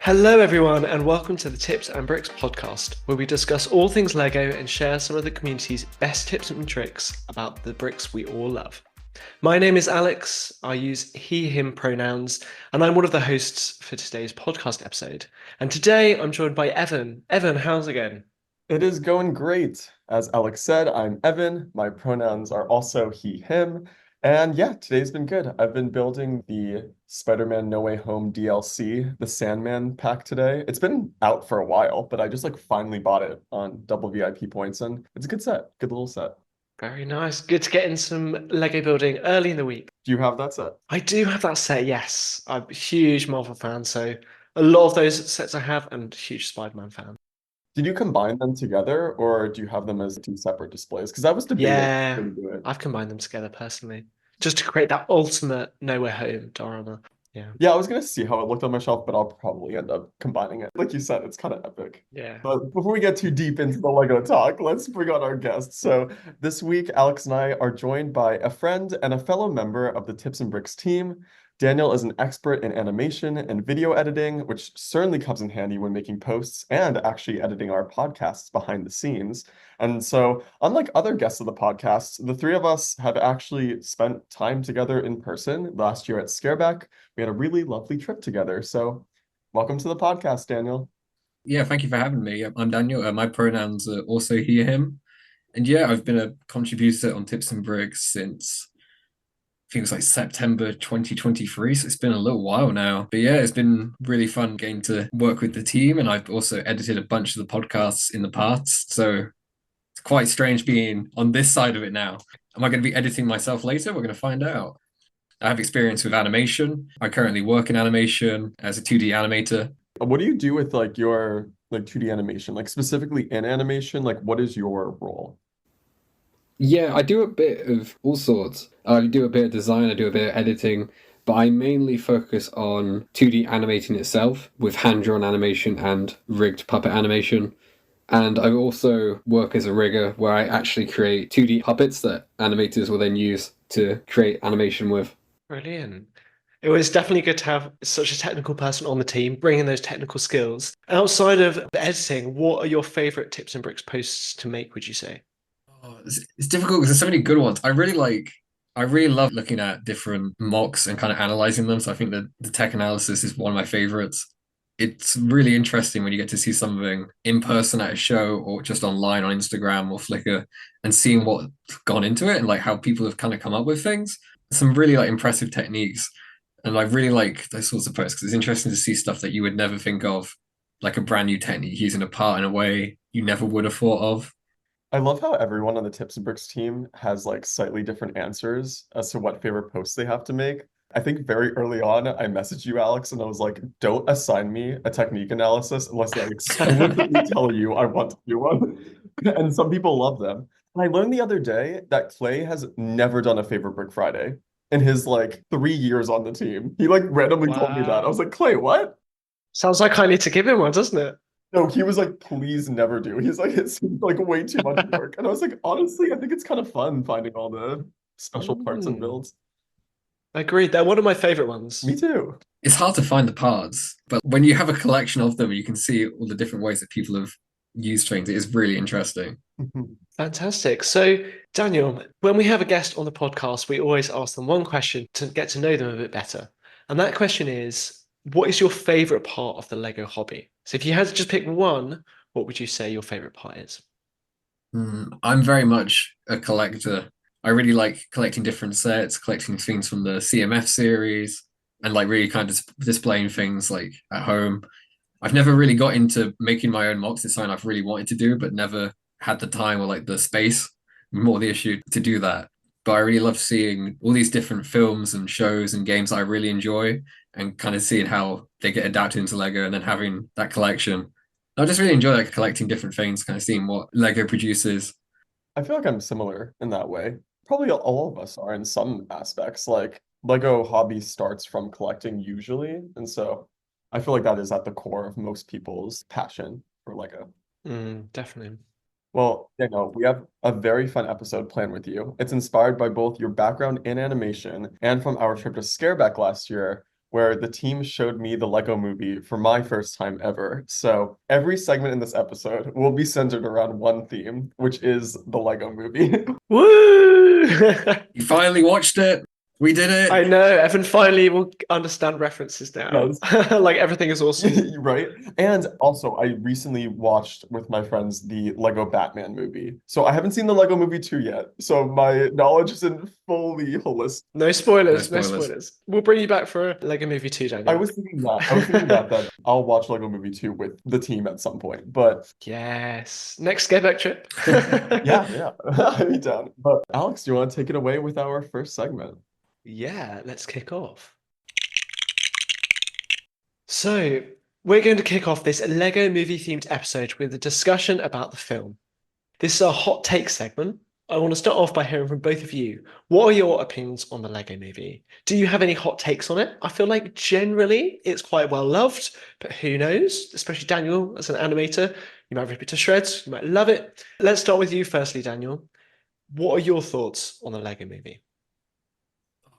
Hello, everyone, and welcome to the Tips and Bricks podcast, where we discuss all things Lego and share some of the community's best tips and tricks about the bricks we all love. My name is Alex. I use he, him pronouns, and I'm one of the hosts for today's podcast episode. And today I'm joined by Evan. Evan, how's it going? It is going great. As Alex said, I'm Evan. My pronouns are also he, him. And yeah, today's been good. I've been building the Spider-Man No Way Home DLC, the Sandman pack today. It's been out for a while, but I just finally bought it on double VIP points, and it's a good set, good little set. Very nice. Good to get in some Lego building early in the week. Do you have that set? I do have that set, yes. I'm a huge Marvel fan, so a lot of those sets I have, and a huge Spider-Man fan. Did you combine them together, or do you have them as two separate displays? Because I was debating how Yeah, to do it. I've combined them together personally, just to create that ultimate nowhere home diorama. Yeah, Yeah, I was gonna see how it looked on my shelf, but I'll probably end up combining it. Like you said, it's kind of epic. yeah. But before we get too deep into the Lego talk, let's bring on our guests. So this week, Alex and I are joined by a friend and a fellow member of the Tips and Bricks team. Daniel is an expert in animation and video editing, which certainly comes in handy when making posts and actually editing our podcasts behind the scenes. And so, unlike other guests of the podcast, the three of us have actually spent time together in person last year at Scareback. We had a really lovely trip together. So, welcome to the podcast, Daniel. Yeah, thank you for having me. I'm Daniel. My pronouns are also he, him. And yeah, I've been a contributor on Tips and Bricks since I think it was like September 2023. So it's been a little while now. But yeah, it's been really fun getting to work with the team. And I've also edited a bunch of the podcasts in the past. So it's quite strange being on this side of it now. Am I going to be editing myself later? We're going to find out. I have experience with animation. I currently work in animation as a 2D animator. What do you do with your 2D animation? Like specifically in animation, like what is your role? Yeah, I do a bit of all sorts. I do a bit of design, I do a bit of editing, but I mainly focus on 2D animating itself with hand-drawn animation and rigged puppet animation. And I also work as a rigger where I actually create 2D puppets that animators will then use to create animation with. Brilliant. It was definitely good to have such a technical person on the team, bringing those technical skills. Outside of the editing, what are your favorite Tips and Bricks posts to make, would you say? Oh, it's difficult because there's so many good ones. I really love looking at different mocks and kind of analyzing them. So I think that the tech analysis is one of my favorites. It's really interesting when you get to see something in person at a show or just online on Instagram or Flickr and seeing what's gone into it and like how people have kind of come up with things. Some really like impressive techniques. And I really like those sorts of posts because it's interesting to see stuff that you would never think of, like a brand new technique using a part in a way you never would have thought of. I love how everyone on the Tips and Bricks team has slightly different answers as to what favorite posts they have to make. I think very early on, I messaged you, Alex, and I was like, don't assign me a technique analysis unless I explicitly tell you I want to do one. And some people love them. And I learned the other day that Clay has never done a favorite brick Friday in his 3 years on the team. He randomly told me that. I was Wow. like, Clay, what? Sounds like I need to give him one, doesn't it? No, he was like, please never do. He's like, it seems like way too much work. And I was like, honestly, I think it's kind of fun finding all the special parts and Mm, builds. agreed. They're one of my favorite ones. Me too. It's hard to find the parts, but when you have a collection of them, you can see all the different ways that people have used things. It is really interesting. Fantastic. So, Daniel, when we have a guest on the podcast, we always ask them one question to get to know them a bit better. And that question is, what is your favorite part of the Lego hobby? So if you had to just pick one, what would you say your favorite part is? I'm very much a collector. I really like collecting different sets, collecting things from the CMF series, and like really kind of displaying things like at home. I've never really got into making my own mocks. It's something I've really wanted to do, but never had the time or like the space, more the issue to do that. But I really love seeing all these different films and shows and games that I really enjoy and kind of seeing how they get adapted into Lego and then having that collection. I just really enjoy like collecting different things, kind of seeing what Lego produces. I feel like I'm similar in that way. Probably all of us are in some aspects. Like Lego hobby starts from collecting usually. And so I feel like that is at the core of most people's passion for Lego. Definitely. Well, we have a very fun episode planned with you. It's inspired by both your background in animation and from our trip to Scareback last year, where the team showed me the Lego movie for my first time ever. So every segment in this episode will be centered around one theme, which is the Lego movie. Woo! You finally watched it. We did I it. know, Evan finally will understand references now. Yes. Like everything is awesome. Right? And also, I recently watched with my friends the Lego Batman movie. So I haven't seen the Lego movie 2 yet. So my knowledge isn't fully holistic. No No spoilers, no spoilers. spoilers. We'll bring you back for a Lego Movie 2, I Daniel. was thinking that. I was thinking that I'll watch Lego Movie 2 with the team at some point. But Yes. Next skateback trip. yeah, I'd be down. But Alex, do you want to take it away with our first segment? Yeah, let's kick off. So, we're going to kick off this Lego movie themed episode with a discussion about the film. This is our hot take segment. I want to start off by hearing from both of you. What are your opinions on the Lego movie? Do you have any hot takes on it? I feel like generally it's quite well loved, but who knows? Especially Daniel, as an animator, you might rip it to shreds, you might love it. Let's start with you firstly, Daniel. What are your thoughts on the Lego movie?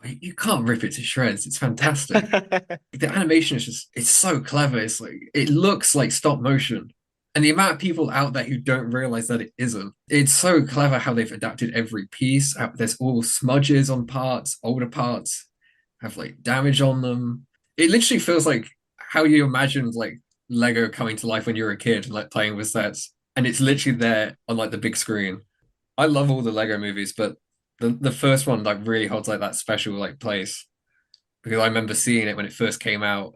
You can't rip it to shreds. It's fantastic. The animation is it's so clever. It's like it looks like stop motion. And the amount of people out there who don't realize that it isn't. It's so clever how they've adapted every piece. There's all smudges on parts, older parts have like damage on them. It literally feels like how you imagined like Lego coming to life when you were a kid and like playing with sets. And it's literally there on like the big screen. I love all the Lego movies, but the first one like really holds like that special like place because I remember seeing it when it first came out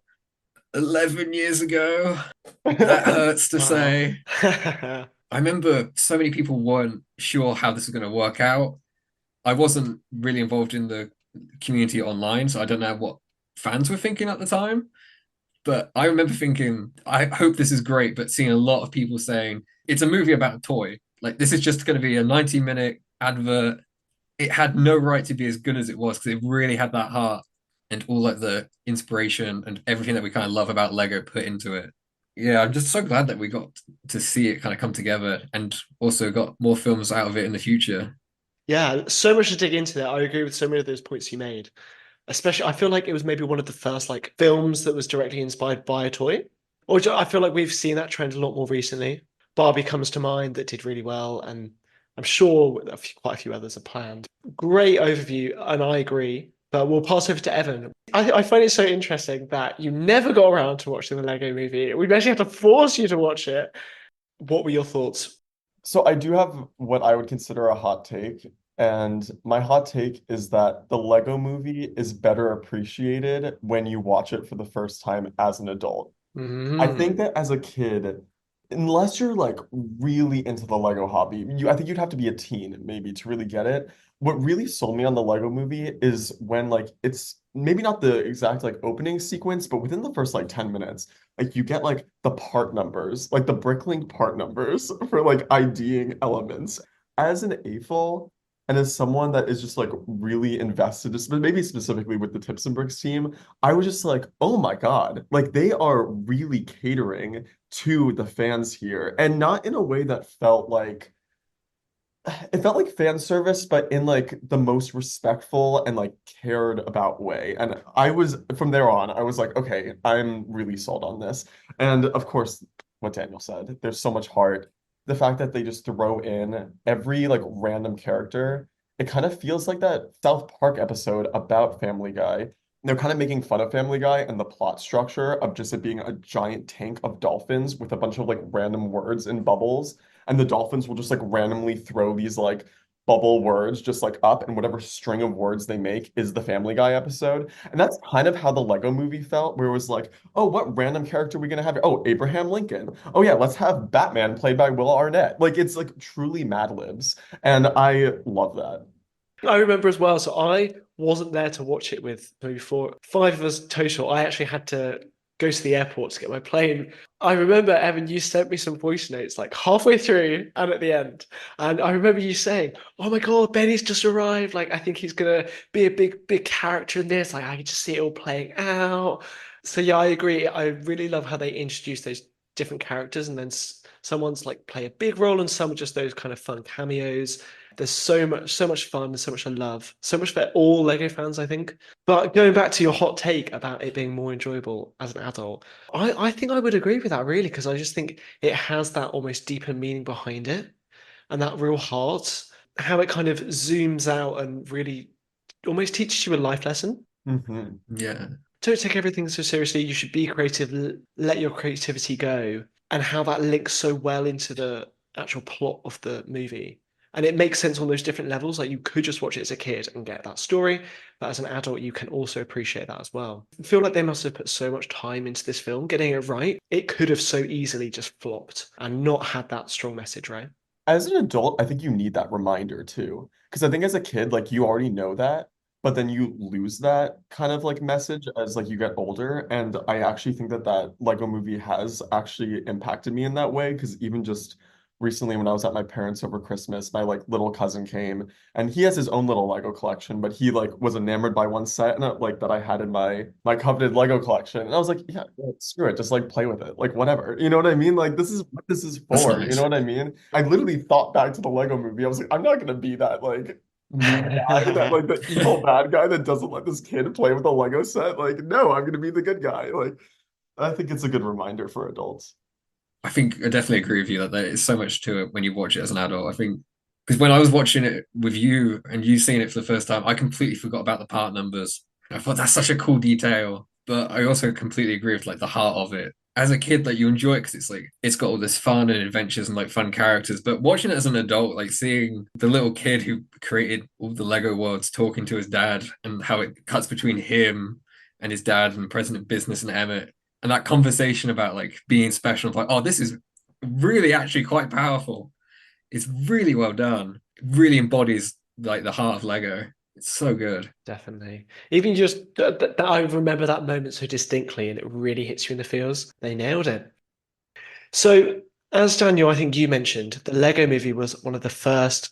11 years ago. That hurts to say. I remember so many people weren't sure how this was going to work out. I wasn't really involved in the community online, so I don't know what fans were thinking at the time. But I remember thinking, I hope this is great, but seeing a lot of people saying it's a movie about a toy. Like this is just going to be a 90-minute advert. It had no right to be as good as it was because it really had that heart and all like the inspiration and everything that we kind of love about Lego put into it. Yeah, I'm just so glad that we got to see it kind of come together and also got more films out of it in the future. Yeah, so much to dig into there. I agree with so many of those points you made. Especially, I feel like it was maybe one of the first like films that was directly inspired by a toy. I feel like we've seen that trend a lot more recently. Barbie comes to mind that did really well, and I'm sure quite a few others are planned. Great overview, and I agree. But we'll pass over to Evan. I find it so interesting that you never got around to watching the Lego movie. We basically have to force you to watch it. What were your thoughts? So I do have what I would consider a hot take. And my hot take is that the Lego movie is better appreciated when you watch it for the first time as an adult. I think that as a kid, unless you're like really into the Lego hobby, I think you'd have to be a teen maybe to really get it. What really sold me on the Lego movie is when like it's maybe not the exact like opening sequence, but within the first like 10 minutes, like you get like the part numbers, like the Bricklink part numbers for like IDing elements. As an AFOL, and as someone that is just like really invested, maybe specifically with the Tips and Bricks team, I was just like, oh my God, like they are really catering to the fans here. And not in a way that felt like it felt like fan service, but in like the most respectful and like cared about way. And I was from there on, I was like, okay, I'm really sold on this. And of course, what Daniel said, there's so much heart. The fact that they just throw in every like random character, it kind of feels like that South Park episode about Family Guy. They're kind of making fun of Family Guy and the plot structure of just it being a giant tank of dolphins with a bunch of like random words and bubbles, and the dolphins will just like randomly throw these like bubble words just like up, and whatever string of words they make is the Family Guy episode. And that's kind of how the Lego movie felt, where it was like, oh, what random character are we gonna have here? Oh, Abraham Lincoln. Oh yeah, let's have Batman played by Will Arnett. Like it's like truly Mad Libs, and I love that. I remember as well. So I wasn't there to watch it with maybe five of us total. I actually had to go to the airport to get my plane. I remember, Evan, you sent me some voice notes like halfway through and at the end. And I remember you saying, oh my God, Benny's just arrived. Like, I think he's going to be a big character in this. Like, I can just see it all playing out. So yeah, I agree. I really love how they introduce those different characters and then someone's like play a big role and some are just those kind of fun cameos. There's so much fun, so much I love, so much for all Lego fans, I think. But going back to your hot take about it being more enjoyable as an adult, I think I would agree with that really, because I just think it has that almost deeper meaning behind it and that real heart, how it kind of zooms out and really almost teaches you a life lesson. Hmm. Yeah. Don't take everything so seriously. You should be creative, let your creativity go, and how that links so well into the actual plot of the movie. And it makes sense on those different levels. Like you could just watch it as a kid and get that story, but as an adult, you can also appreciate that as well. I feel like they must have put so much time into this film, getting it right. It could have so easily just flopped and not had that strong message, right? As an adult, I think you need that reminder too. Because I think as a kid, like you already know that, but then you lose that kind of like message as like you get older. And I actually think that that Lego movie has actually impacted me in that way. Because even just recently when I was at my parents over Christmas, my like little cousin came and he has his own little Lego collection, but he like was enamored by one set and like that I had in my coveted Lego collection. And I was like, yeah, well, screw it, just like play with it, like whatever. You know what I mean? Like this is what this is That's for. You know nice. what I mean? I literally thought back to the Lego movie. I was like, I'm not gonna be that like mean guy, that like the evil bad guy that doesn't let this kid play with a Lego set. Like, no, I'm gonna be the good guy. Like, I think it's a good reminder for adults. I think I definitely agree with you that there is so much to it when you watch it as an adult. I think because when I was watching it with you and you seeing it for the first time, I completely forgot about the part numbers. I thought that's such a cool detail. But I also completely agree with like the heart of it. As a kid, like you enjoy it because it's like it's got all this fun and adventures and like fun characters. But watching it as an adult, like seeing the little kid who created all the Lego worlds talking to his dad and how it cuts between him and his dad and President Business and Emmett and that conversation about like being special, like, oh, this is really actually quite powerful. It's really well done. It really embodies like the heart of Lego. It's so good. Definitely. Even just that I remember that moment so distinctly and it really hits you in the feels. They nailed it. So, as Daniel, I think you mentioned, the Lego movie was one of the first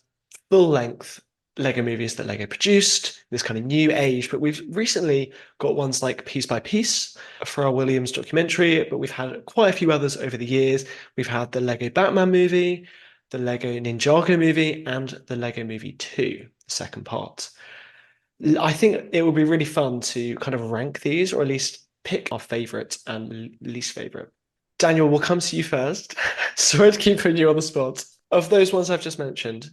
full-length Lego movies that Lego produced, this kind of new age. But we've recently got ones like Piece by Piece for our Williams documentary, but we've had quite a few others over the years. We've had the Lego Batman movie, the Lego Ninjago movie, and the Lego Movie 2, the second part. I think it would be really fun to kind of rank these, or at least pick our favorite and least favorite. Daniel, we'll come to you first. Sorry to keep putting you on the spot. Of those ones I've just mentioned,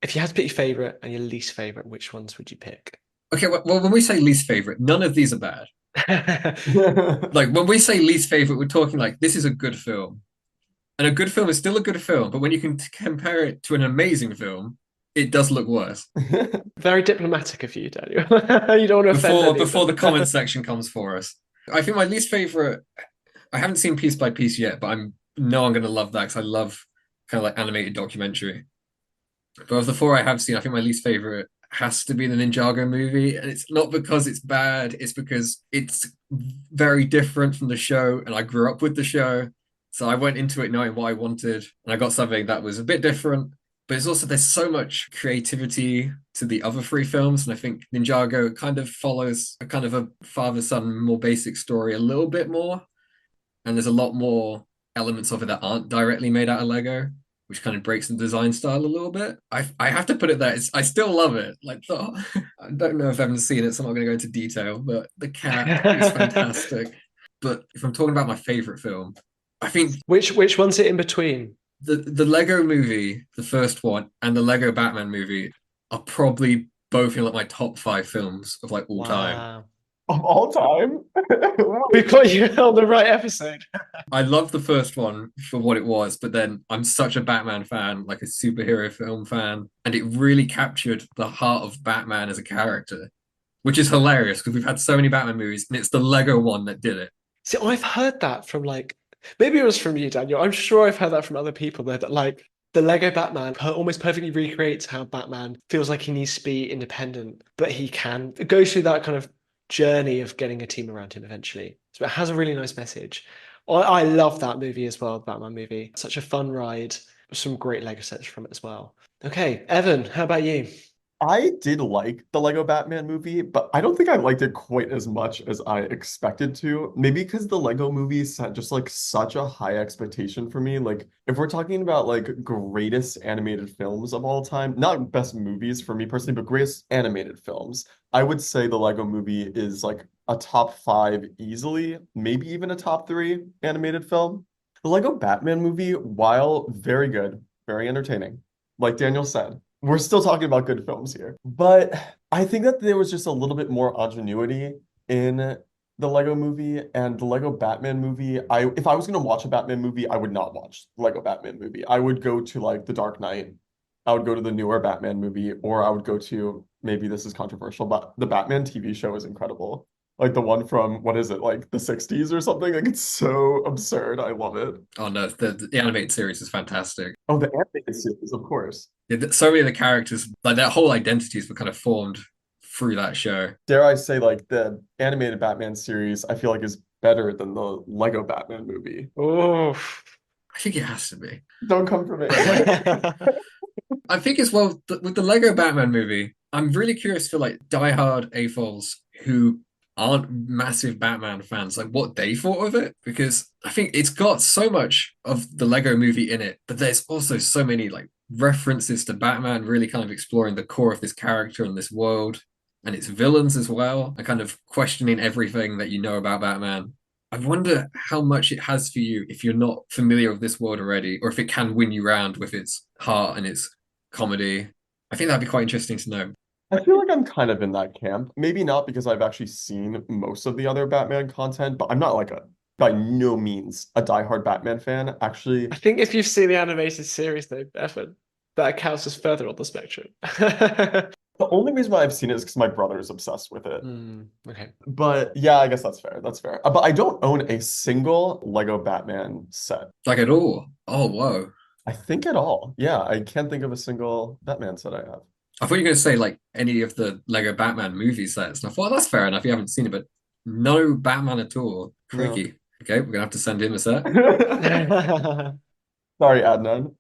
if you had to pick your favorite and your least favorite, which ones would you pick? Okay, well, when we say least favorite, none of these are bad. Like when we say least favorite, we're talking like this is a good film. And a good film is still a good film, but when you can compare it to an amazing film, it does look worse. Very diplomatic of you, Daniel. You don't want to offend Before the anyone. comment section comes for us. I think my least favorite, I haven't seen Piece by Piece yet, but I'm going to love that because I love kind of like animated documentary. But of the four I have seen, I think my least favorite has to be the Ninjago movie. And it's not because it's bad, it's because it's very different from the show. And I grew up with the show. So I went into it knowing what I wanted. And I got something that was a bit different. But it's also, there's so much creativity to the other three films. And I think Ninjago kind of follows a kind of a father-son, more basic story a little bit more. And there's a lot more elements of it that aren't directly made out of Lego, which kind of breaks the design style a little bit. I have to put it there. I still love it. Like I don't know if I haven't seen it, so I'm not going to go into detail. But the cat is fantastic. But if I'm talking about my favorite film, I think Which one's it in between? the Lego movie, the first one, and the Lego Batman movie are probably both in like my top 5 films of like all time. Wow. Of all time? We've got you on the right episode. I love the first one for what it was, but then I'm such a Batman fan, like a superhero film fan, and it really captured the heart of Batman as a character, which is hilarious because we've had so many Batman movies, and it's the Lego one that did it. See, I've heard that from like, maybe it was from you, Daniel. I'm sure I've heard that from other people though, that like the Lego Batman almost perfectly recreates how Batman feels like he needs to be independent, but he can go through that kind of journey of getting a team around him eventually. So it has a really nice message. I love that movie as well, the Batman movie. Such a fun ride. Some great Lego sets from it as well. Okay, Evan, how about you? I did like the Lego Batman movie, but I don't think I liked it quite as much as I expected to. Maybe because the Lego movie set just like such a high expectation for me. Like, if we're talking about like greatest animated films of all time, not best movies for me personally, but greatest animated films, I would say the Lego movie is like a top five easily, maybe even a top three animated film. The Lego Batman movie, while very good, very entertaining, like Daniel said, we're still talking about good films here. But I think that there was just a little bit more ingenuity in the Lego movie and the Lego Batman movie. If I was gonna watch a Batman movie, I would not watch the Lego Batman movie. I would go to like The Dark Knight. I would go to the newer Batman movie, or I would go to, maybe this is controversial, but the Batman TV show is incredible. Like the one from, what is it, like the 60s or something? Like it's so absurd. I love it. Oh no, the animated series is fantastic. Oh, the animated series, of course. So many of the characters, like their whole identities were kind of formed through that show. Dare I say, like the animated Batman series, I feel like is better than the Lego Batman movie. Oh. I think it has to be. Don't come for me. I think as well with the Lego Batman movie, I'm really curious for like diehard AFOLs who aren't massive Batman fans, like what they thought of it, because I think it's got so much of the Lego movie in it, but there's also so many like references to Batman, really kind of exploring the core of this character and this world and its villains as well, and kind of questioning everything that you know about Batman. I wonder how much it has for you if you're not familiar with this world already, or if it can win you round with its heart and its comedy. I think that'd be quite interesting to know. I feel like I'm kind of in that camp. Maybe not because I've actually seen most of the other Batman content, but I'm not like by no means a diehard Batman fan. Actually, I think if you've seen the animated series, though, Evan, that counts as further on the spectrum. the only reason why I've seen it is because my brother is obsessed with it. Okay. But yeah, I guess that's fair. That's fair. But I don't own a single Lego Batman set. Like at all. Oh, whoa. I think at all. Yeah, I can't think of a single Batman set I have. I thought you were going to say like any of the Lego Batman movie sets. And I thought that's fair enough. You haven't seen it, but no Batman at all. Crikey. No. Okay, we're going to have to send him a set. Sorry, Adnan.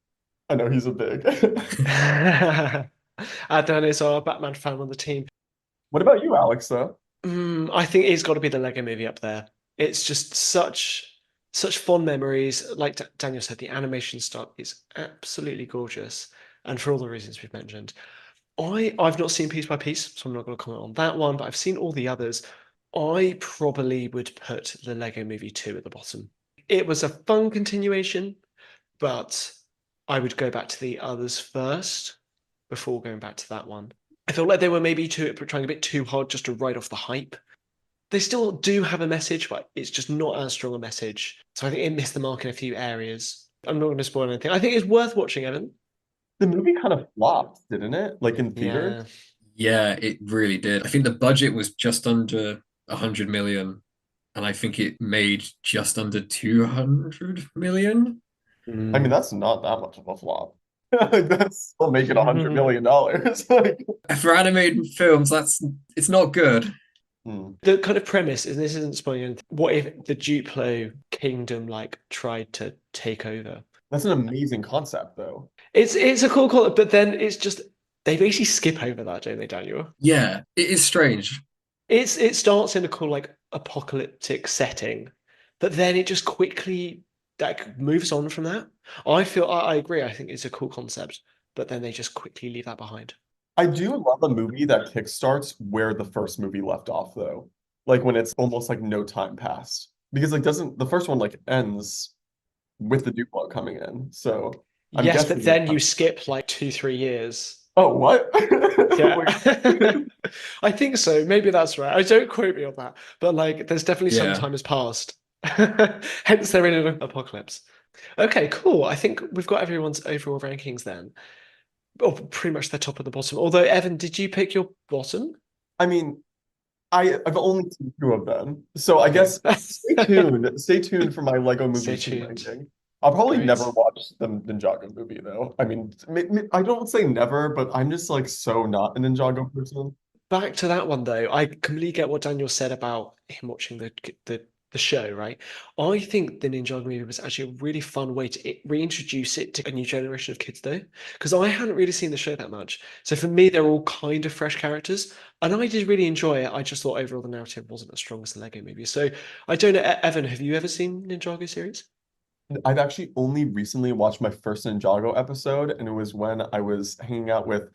I know he's a big. Adnan is our Batman fan on the team. What about you, Alex, though? I think it's got to be the Lego movie up there. It's just such fond memories. Like Daniel said, the animation style is absolutely gorgeous, and for all the reasons we've mentioned. I've not seen Piece by Piece, so I'm not going to comment on that one, but I've seen all the others. I probably would put the Lego Movie 2 at the bottom. It was a fun continuation, but I would go back to the others first before going back to that one. I feel like they were maybe trying a bit too hard just to ride off the hype. They still do have a message, but it's just not as strong a message. So I think it missed the mark in a few areas. I'm not going to spoil anything. I think it's worth watching, Evan. The movie kind of flopped, didn't it? Like in theater? Yeah, it really did. I think the budget was just under 100 million, and I think it made just under 200 million. I mean, that's not that much of a flop. That's still making $100 million. Like, For animated films, it's not good. The kind of premise is, this isn't spoiling anything. What if the Duplo kingdom like tried to take over? That's an amazing concept, though. It's a cool concept, but then it's just they basically skip over that, don't they, Daniel? Yeah, it is strange. It starts in a cool like apocalyptic setting, but then it just quickly like moves on from that. I agree. I think it's a cool concept, but then they just quickly leave that behind. I do love a movie that kickstarts where the first movie left off, though. Like when it's almost like no time passed. Because like doesn't the first one like ends with the Duplo coming in. So I'm Yes, but guessing then you skip like 2-3 years. Oh, what? Yeah. I think so. Maybe that's right. I don't quote me on that, but like there's definitely some time has passed. Hence they're in an apocalypse. Okay, cool. I think we've got everyone's overall rankings then. Oh, pretty much the top and the bottom. Although, Evan, did you pick your bottom? I mean, I've only seen 2 of them. So I guess stay tuned. Stay tuned for my Lego movie ranking. I'll probably never watch the Ninjago movie though. I mean, I don't say never, but I'm just like so not a Ninjago person. Back to that one though, I completely get what Daniel said about him watching the the show, right? I think the Ninjago movie was actually a really fun way to reintroduce it to a new generation of kids, though, because I hadn't really seen the show that much. So for me, they're all kind of fresh characters, and I did really enjoy it. I just thought overall the narrative wasn't as strong as the Lego movie. So I don't know, Evan, have you ever seen Ninjago series? I've actually only recently watched my first Ninjago episode, and it was when I was hanging out with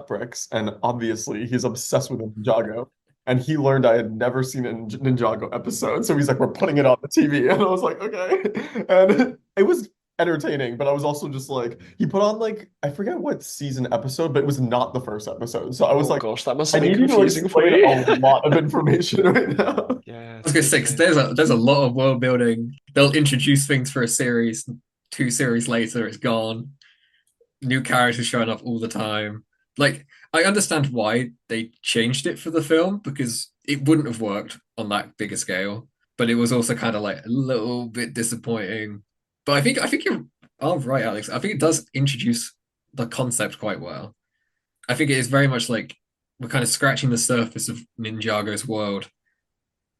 Bricks, and obviously he's obsessed with Ninjago. And he learned I had never seen a Ninjago episode, so he's like, "We're putting it on the TV," and I was like, "Okay." And it was entertaining, but I was also just like, he put on like I forget what season episode, but it was not the first episode, so I was Oh like, gosh, that must "I have been need you to confusing for explain you. a lot of information right now." Yeah, I was gonna say, 'cause totally. there's a lot of world building. They'll introduce things for a series, 2 series later, it's gone. New characters showing up all the time. Like, I understand why they changed it for the film because it wouldn't have worked on that bigger scale. But it was also kind of like a little bit disappointing. But I think you're right, Alex. I think it does introduce the concept quite well. I think it is very much like we're kind of scratching the surface of Ninjago's world,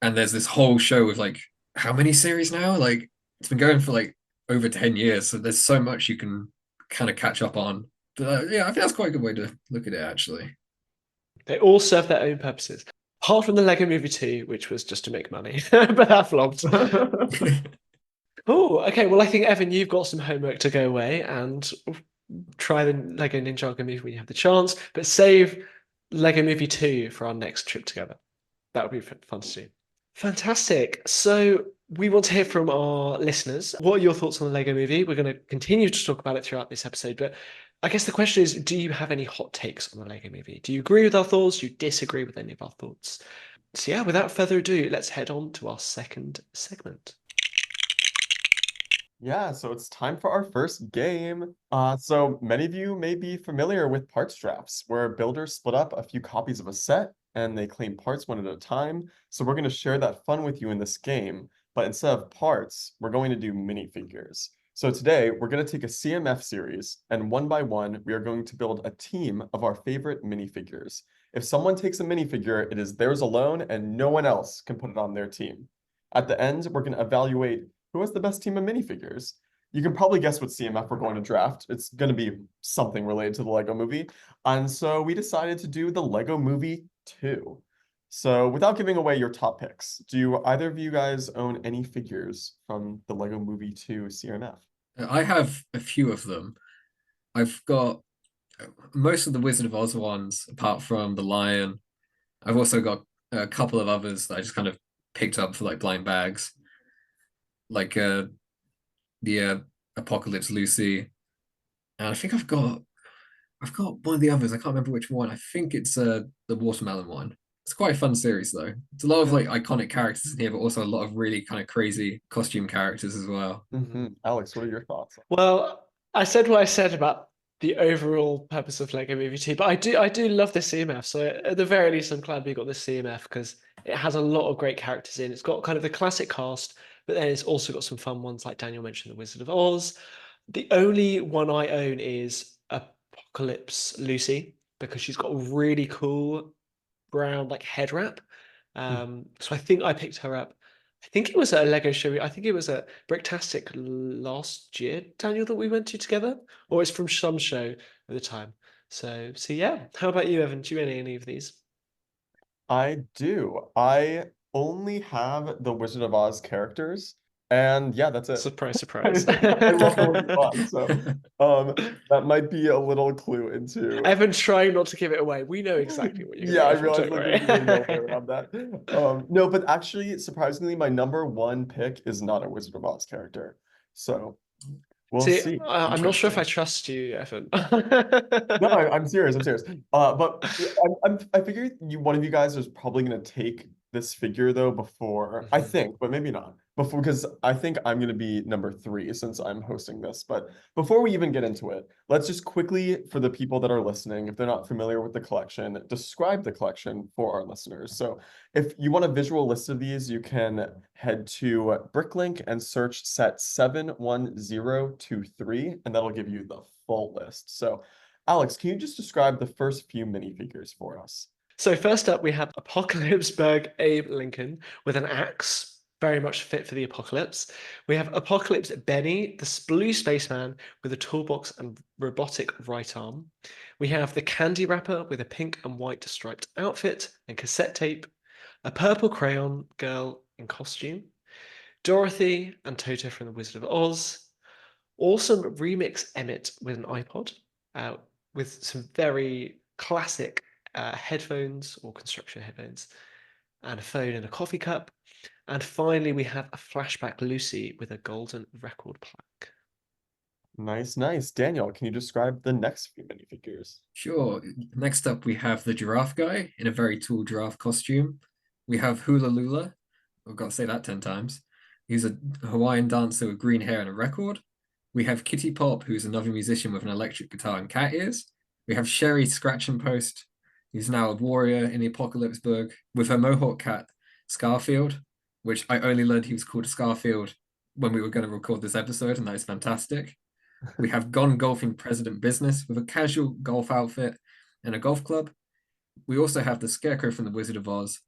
and there's this whole show with like how many series now? Like it's been going for like over 10 years, so there's so much you can kind of catch up on. But yeah, I think that's quite a good way to look at it actually. They all serve their own purposes. Apart from the Lego Movie 2, which was just to make money, but that flopped. Oh, okay. Well, I think, Evan, you've got some homework to go away and try the Lego Ninjago movie when you have the chance, but save Lego Movie 2 for our next trip together. That would be fun to do. Fantastic. So we want to hear from our listeners. What are your thoughts on the Lego movie? We're going to continue to talk about it throughout this episode, but I guess the question is, do you have any hot takes on the Lego movie? Do you agree with our thoughts? Do you disagree with any of our thoughts? So yeah, without further ado, let's head on to our second segment. Yeah, so it's time for our first game. So many of you may be familiar with parts drafts, where builders split up a few copies of a set and they claim parts one at a time. So we're going to share that fun with you in this game, but instead of parts, we're going to do minifigures. So today we're going to take a CMF series, and one by one, we are going to build a team of our favorite minifigures. If someone takes a minifigure, it is theirs alone, and no one else can put it on their team. At the end, we're going to evaluate who has the best team of minifigures. You can probably guess what CMF we're going to draft. It's going to be something related to the Lego movie. And so we decided to do the Lego movie 2. So without giving away your top picks, do either of you guys own any figures from the Lego movie 2 CMF? I have a few of them. I've got most of the Wizard of Oz ones, apart from the Lion. I've also got a couple of others that I just kind of picked up for like blind bags, like the Apocalypse Lucy, and I think I've got one of the others. I can't remember which one. I think it's the watermelon one. It's quite a fun series though. It's a lot of like iconic characters in here, but also a lot of really kind of crazy costume characters as well. Alex, what are your thoughts? Well, I said what I said about the overall purpose of Lego Movie 2, but I do love the CMF. So at the very least, I'm glad we got the CMF because it has a lot of great characters in. It's got kind of the classic cast, but then it's also got some fun ones like Daniel mentioned, the Wizard of Oz. The only one I own is Apocalypse Lucy because she's got a really cool brown like head wrap. So I think I picked her up. I think it was at a Lego show. I think it was at Bricktastic last year, Daniel, that we went to together, or it's from some show at the time. So yeah. How about you, Evan? Do you own any of these? I do. I only have the Wizard of Oz characters, and yeah, that's it. Surprise, surprise. I love the Wizard of Oz, that might be a little clue into. Evan, trying not to give it away. We know exactly what you're Yeah, I going for. realized Don't like worry. there's really no way around that. No, but actually, surprisingly, my number one pick is not a Wizard of Oz character. So we'll See, see. I'm not sure if I Interesting. trust you, Evan. No, I'm serious. I'm serious. But I figure one of you guys is probably gonna take this figure though before I think, but maybe not before because I think I'm gonna be number 3 since I'm hosting this. But before we even get into it, let's just quickly for the people that are listening, if they're not familiar with the collection, describe the collection for our listeners. So if you want a visual list of these, you can head to Bricklink and search set 71023, and that'll give you the full list. So, Alex, can you just describe the first few minifigures for us? So first up, we have Apocalypseburg Abe Lincoln with an axe. very much fit for the apocalypse. We have Apocalypse Benny, the blue spaceman with a toolbox and robotic right arm. We have the candy wrapper with a pink and white striped outfit and cassette tape. A purple crayon girl in costume. Dorothy and Toto from The Wizard of Oz. Awesome remix Emmett with an iPod, with some very classic headphones or construction headphones, and a phone and a coffee cup. And finally, we have a flashback Lucy with a golden record plaque. Nice, nice. Daniel, can you describe the next few minifigures? Sure. Next up, we have the giraffe guy in a very tall giraffe costume. We have Hula Lula. I've got to say that 10 times. He's a Hawaiian dancer with green hair and a record. We have Kitty Pop, who's another musician with an electric guitar and cat ears. We have Sherry Scratch and Post, who's now a warrior in the Apocalypse book, with her mohawk cat, Scarfield, which I only learned he was called Scarfield when we were going to record this episode, and that is fantastic. We have Gone Golfing President Business with a casual golf outfit and a golf club. We also have the Scarecrow from The Wizard of Oz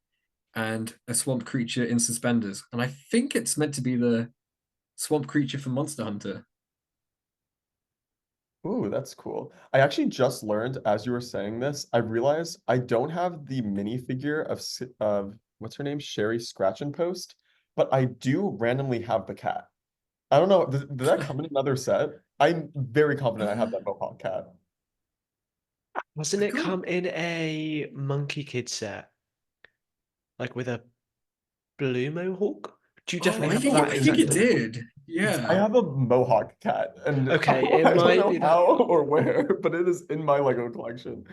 and a swamp creature in suspenders. And I think it's meant to be the swamp creature from Monster Hunter. Ooh, that's cool. I actually just learned as you were saying this, I realized I don't have the minifigure of what's her name? Sherry Scratch and Post, but I do randomly have the cat. I don't know, did that come in another set? I'm very confident I have that Mohawk cat. Wasn't it come in a Monkey Kid set? Like with a blue mohawk? Do you definitely have that? I think it exactly? did. Yeah. I have a Mohawk cat, and Okay, I it don't might know be that. how or where, but it is in my Lego collection.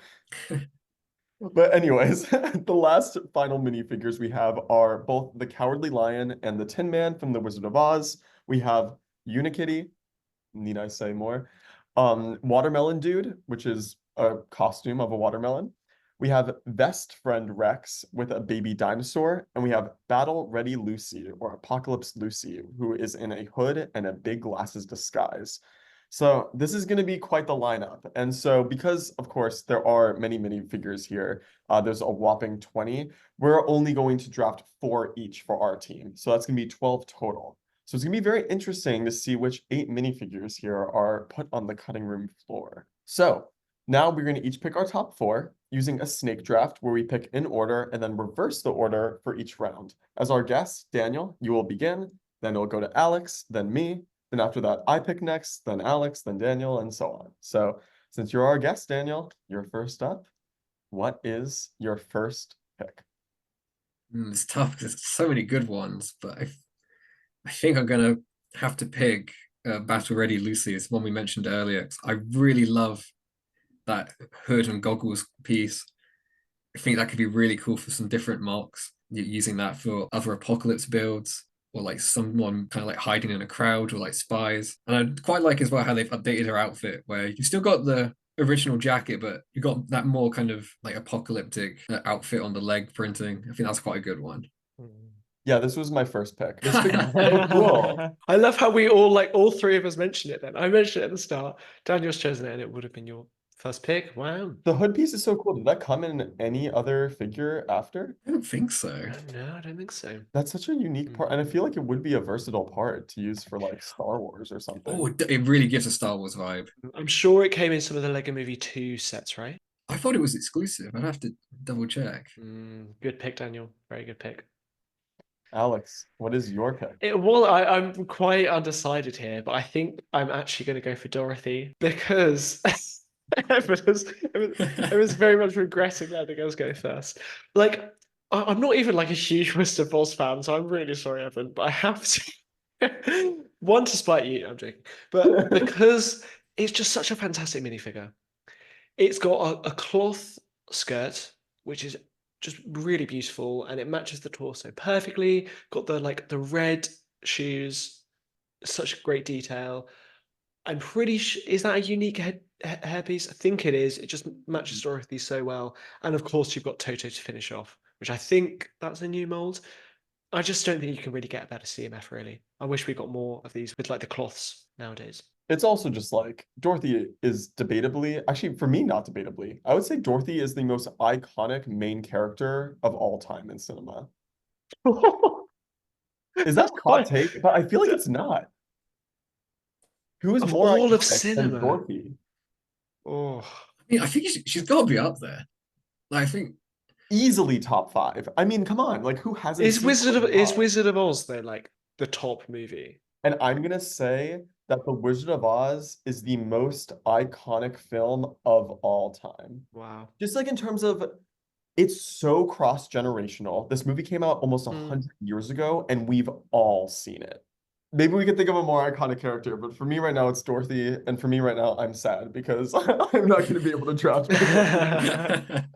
But anyways, the last final minifigures we have are both the Cowardly Lion and the Tin Man from The Wizard of Oz. We have Unikitty, need I say more? Watermelon Dude, which is a costume of a watermelon. We have Vest Friend Rex with a baby dinosaur, and we have Battle Ready Lucy or Apocalypse Lucy, who is in a hood and a big glasses disguise. So this is going to be quite the lineup. And so because, of course, there are many minifigures here, there's a whopping 20, we're only going to draft 4 each for our team. So that's going to be 12 total. So it's going to be very interesting to see which 8 minifigures here are put on the cutting room floor. So now we're going to each pick our top 4 using a snake draft where we pick in order and then reverse the order for each round. As our guest, Daniel, you will begin, then it'll go to Alex, then me. Then after that, I pick next, then Alex, then Daniel, and so on. So since you're our guest, Daniel, you're first up. What is your first pick? It's tough because there's so many good ones, but I think I'm going to have to pick Battle Ready Lucy. It's one we mentioned earlier. I really love that hood and goggles piece. I think that could be really cool for some different mocks, using that for other apocalypse builds, or like someone kind of like hiding in a crowd, or like spies. And I quite like as well how they've updated her outfit, where you've still got the original jacket, but you got that more kind of like apocalyptic outfit on the leg printing. I think that's quite a good one. Yeah, this was my first pick. This figure's so cool. I love how we all 3 of us mentioned it then. I mentioned it at the start. Daniel's chosen it, and it would have been your first pick. Wow. The hood piece is so cool. Did that come in any other figure after? I don't think so. No, I don't think so. That's such a unique part, and I feel like it would be a versatile part to use for like Star Wars or something. Oh, it really gives a Star Wars vibe. I'm sure it came in some of the Lego Movie 2 sets, right? I thought it was exclusive. I'd have to double check. Good pick, Daniel. Very good pick. Alex, what is your pick? I'm quite undecided here, but I think I'm actually going to go for Dorothy because I was very much regretting letting us go first. Like, I'm not even like a huge Wizard of Oz fan, so I'm really sorry, Evan, but I have to. One, to spite you, I'm joking, but because it's just such a fantastic minifigure. It's got a cloth skirt, which is just really beautiful, and it matches the torso perfectly. Got the red shoes, such great detail. I'm pretty sure, is that a unique hairpiece? I think it is. It just matches Dorothy so well. And of course, you've got Toto to finish off, which I think that's a new mold. I just don't think you can really get a better CMF, really. I wish we got more of these with like the cloths nowadays. It's also just like Dorothy is debatably, actually for me, not debatably, I would say Dorothy is the most iconic main character of all time in cinema. Is that a hot take? But I feel like it's not. Who is Of more all of iconic than cinema. Dorothy? Oh, I mean, I think she's got to be up there. Like, I think Easily top 5. I mean, come on, like who hasn't seen Is Oz? Wizard of Oz though like the top movie? And I'm gonna say that The Wizard of Oz is the most iconic film of all time. Wow. Just like in terms of it's so cross-generational. This movie came out almost Mm. 100 years ago, and we've all seen it. Maybe we could think of a more iconic character, but for me right now, it's Dorothy, and for me right now, I'm sad because I'm not going to be able to draft my Dorothy.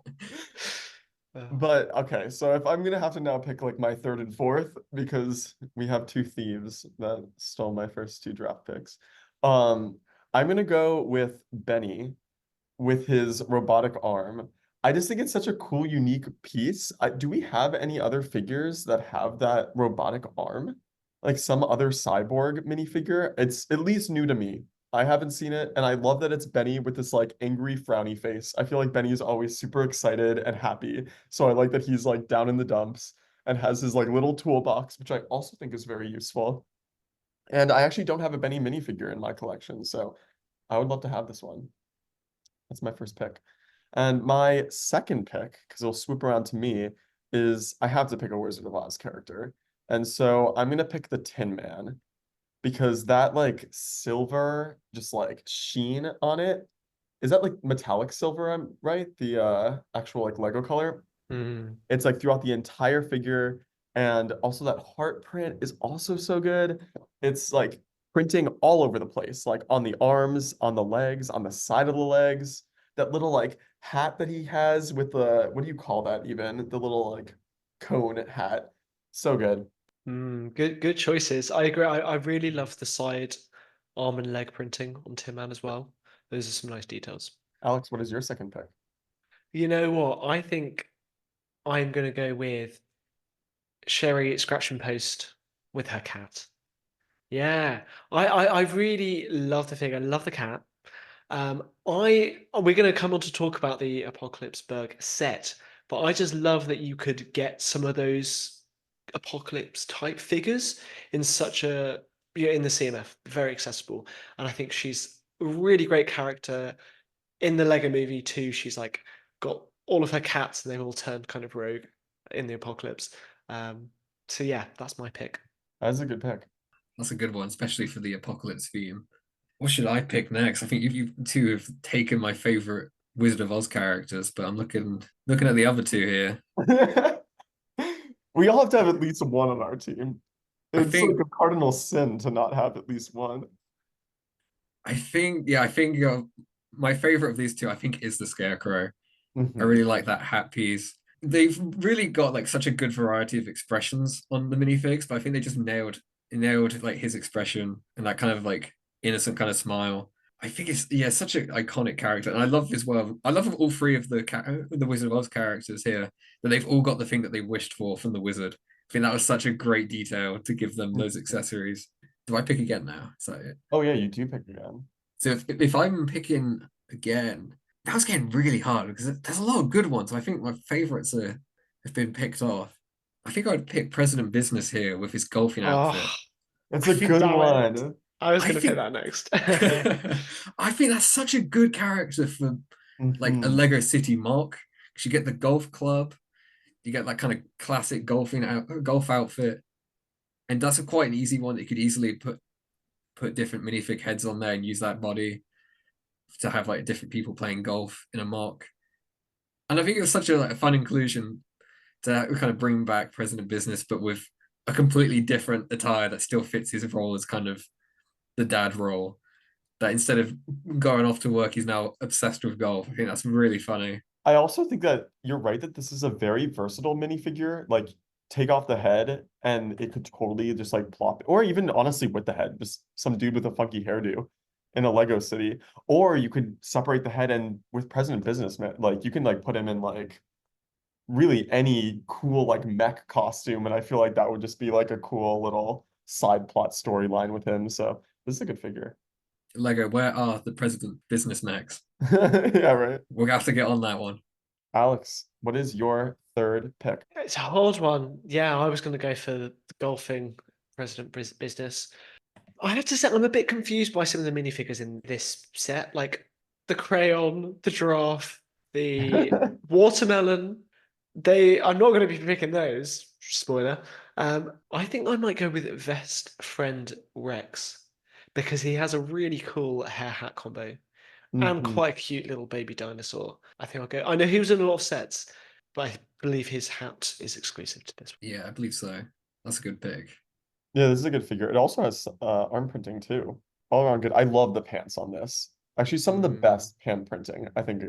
But okay, so if I'm gonna have to now pick like my third and fourth, because we have two thieves that stole my first two draft picks. Um, I'm gonna go with Benny with his robotic arm. I just think it's such a cool, unique piece. Do we have any other figures that have that robotic arm? Like some other cyborg minifigure? It's at least new to me. I haven't seen it, and I love that it's Benny with this like angry, frowny face. I feel like Benny is always super excited and happy. So I like that he's like down in the dumps and has his like little toolbox, which I also think is very useful. And I actually don't have a Benny minifigure in my collection, so I would love to have this one. That's my first pick. And my second pick, because it'll swoop around to me, is I have to pick a Wizard of Oz character. And so I'm gonna pick the Tin Man because that like silver just like sheen on it. Is that like metallic silver, I'm right? The actual like Lego color. Mm. It's like throughout the entire figure. And also that heart print is also so good. It's like printing all over the place, like on the arms, on the legs, on the side of the legs. That little like hat that he has with the, what do you call that even? The little like cone hat. So good. Good choices. I agree. I really love the side arm and leg printing on Tin Man as well. Those are some nice details. Alex, what is your second pick? You know what? I think I'm gonna go with Sherry Scratch and Post with her cat. Yeah, I really love the figure. I love the cat. We're going to come on to talk about the Apocalypseburg set, but I just love that you could get some of those apocalypse type figures in such a in the CMF, very accessible. And I think she's a really great character in the Lego movie too. She's like got all of her cats and they've all turned kind of rogue in the apocalypse. Um, so yeah, that's my pick. That's a good pick. that's a good one, especially for the apocalypse theme. What should I pick next? I think you two have taken my favorite Wizard of Oz characters, but I'm looking at the other two here. We all have to have at least one on our team. I It's like think a cardinal sin to not have at least one. I think my favorite of these two, I think, is the Scarecrow. I Mhm. really like that hat piece. They've really got like such a good variety of expressions on the minifigs, but I think they just nailed like his expression and that kind of like innocent kind of smile. I think it's such an iconic character, and I love as well. I love all three of the Wizard of Oz characters here that they've all got the thing that they wished for from the wizard. I think that was such a great detail to give them those accessories. Do I pick again now? Is that it? Oh yeah, you do pick again. So if I'm picking again, that was getting really hard because there's a lot of good ones. I think my favorites have been picked off. I think I'd pick President Business here with his golfing outfit. Oh, It's I a think good damn it. one. I was I going to pick think that next. I think that's such a good character for like a Mhm. Lego City mock. Because you get the golf club, you get that kind of classic golf outfit, and that's quite an easy one. You could easily put different minifig heads on there and use that body to have like different people playing golf in a mock. And I think it was such a like a fun inclusion to kind of bring back President Business, but with a completely different attire that still fits his role as kind of the dad role. That instead of going off to work, he's now obsessed with golf. I think that's really funny. I also think that you're right that this is a very versatile minifigure. Like, take off the head and it could totally just like plop, or even honestly with the head, just some dude with a funky hairdo in a Lego city. Or you could separate the head and with President Businessman, like you can like put him in like really any cool like mech costume, and I feel like that would just be like a cool little side plot storyline with him. So this is a good figure. Lego, where are the President Business mechs? Yeah, right. We're gonna have to get on that one. Alex, what is your third pick? It's a hard one. Yeah, I was going to go for the golfing President Business. I have to say, I'm a bit confused by some of the minifigures in this set, like the crayon, the giraffe, the watermelon. I'm not going to be picking those. Spoiler. I think I might go with Vest Friend Rex because he has a really cool hair hat combo and Mhm. quite a cute little baby dinosaur. I think I'll go. I know he was in a lot of sets, but I believe his hat is exclusive to this one. Yeah, I believe so. That's a good pick. Yeah, this is a good figure. It also has arm printing too. All around good. I love the pants on this. Actually, some of the best hand printing, I think,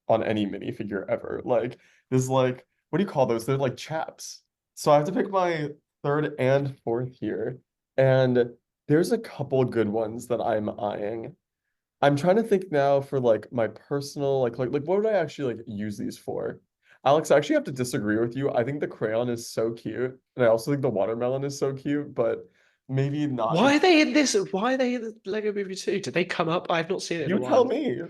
on any minifigure ever. Like, this like, what do you call those? They're like chaps. So I have to pick my third and fourth here. And there's a couple good ones that I'm eyeing. I'm trying to think now for like my personal like what would I actually like use these for? Alex, I actually have to disagree with you. I think the crayon is so cute, and I also think the watermelon is so cute, but maybe not. Why are they in this? Why are they in the Lego Movie 2? Did they come up? I've not seen it in a You tell while. me.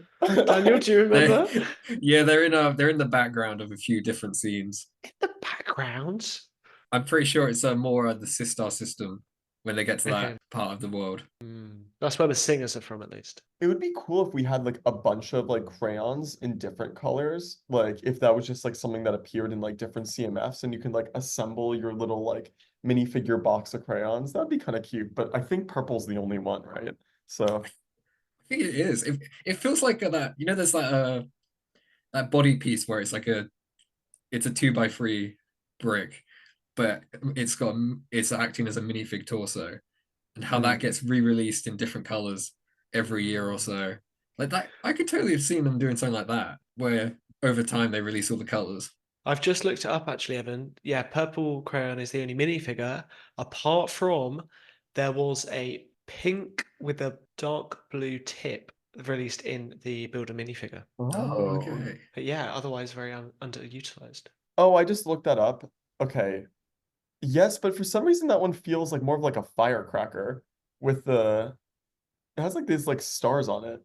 Daniel, do you remember? Yeah, they're in the background of a few different scenes. In the background. I'm pretty sure it's more the Sistar system when they get to Okay. that part of the world. That's where the singers are from, at least. It would be cool if we had like a bunch of like crayons in different colors. Like if that was just like something that appeared in like different CMFs and you can like assemble your little like minifigure box of crayons. That'd be kind of cute. But I think purple's the only one, right? So I think it is. It feels like that. You know, there's that body piece where it's it's a 2x3 brick, but it's acting as a minifig torso, and how that gets re-released in different colors every year or so. Like that, I could totally have seen them doing something like that, where over time they release all the colors. I've just looked it up, actually, Evan. Yeah, purple crayon is the only minifigure. Apart from, there was a pink with a dark blue tip released in the Builder minifigure. Oh, oh. okay. But yeah, otherwise very underutilized. Oh, I just looked that up. Okay. Yes, but for some reason that one feels like more of like a firecracker with the it has like these like stars on it.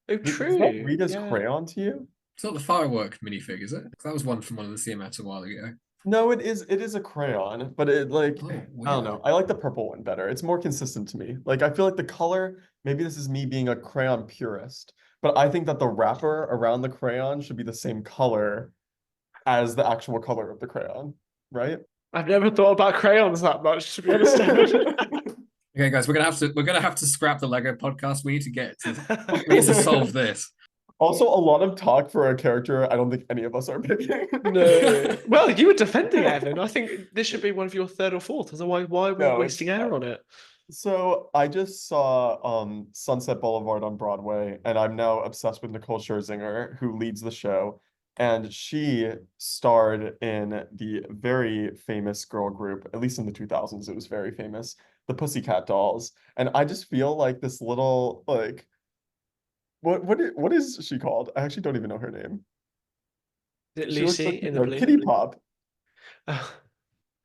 Oh, Does that true. read as Yeah. crayon to you? It's not the firework minifig, is it? 'Cause that was one from one of the CMFs a while ago. No, it is a crayon, but it like Oh, I don't weird. know. I like the purple one better. It's more consistent to me. Like I feel like the color, maybe this is me being a crayon purist, but I think that the wrapper around the crayon should be the same color as the actual color of the crayon, right? I've never thought about crayons that much, to be honest, Evan. Okay, guys, we're gonna have to scrap the Lego podcast. We need to solve this. Also, a lot of talk for a character I don't think any of us are picking. No. Well, you were defending Evan. I think this should be one of your third or fourth. Otherwise, why are we No, it's wasting air fine. on it? So I just saw Sunset Boulevard on Broadway, and I'm now obsessed with Nicole Scherzinger, who leads the show. And she starred in the very famous girl group, at least in the 2000s, it was very famous, the Pussycat Dolls. And I just feel like this little like what is she called? I actually don't even know her name. Is it She looks like Lucy in the blue? Kitty Pop. Oh,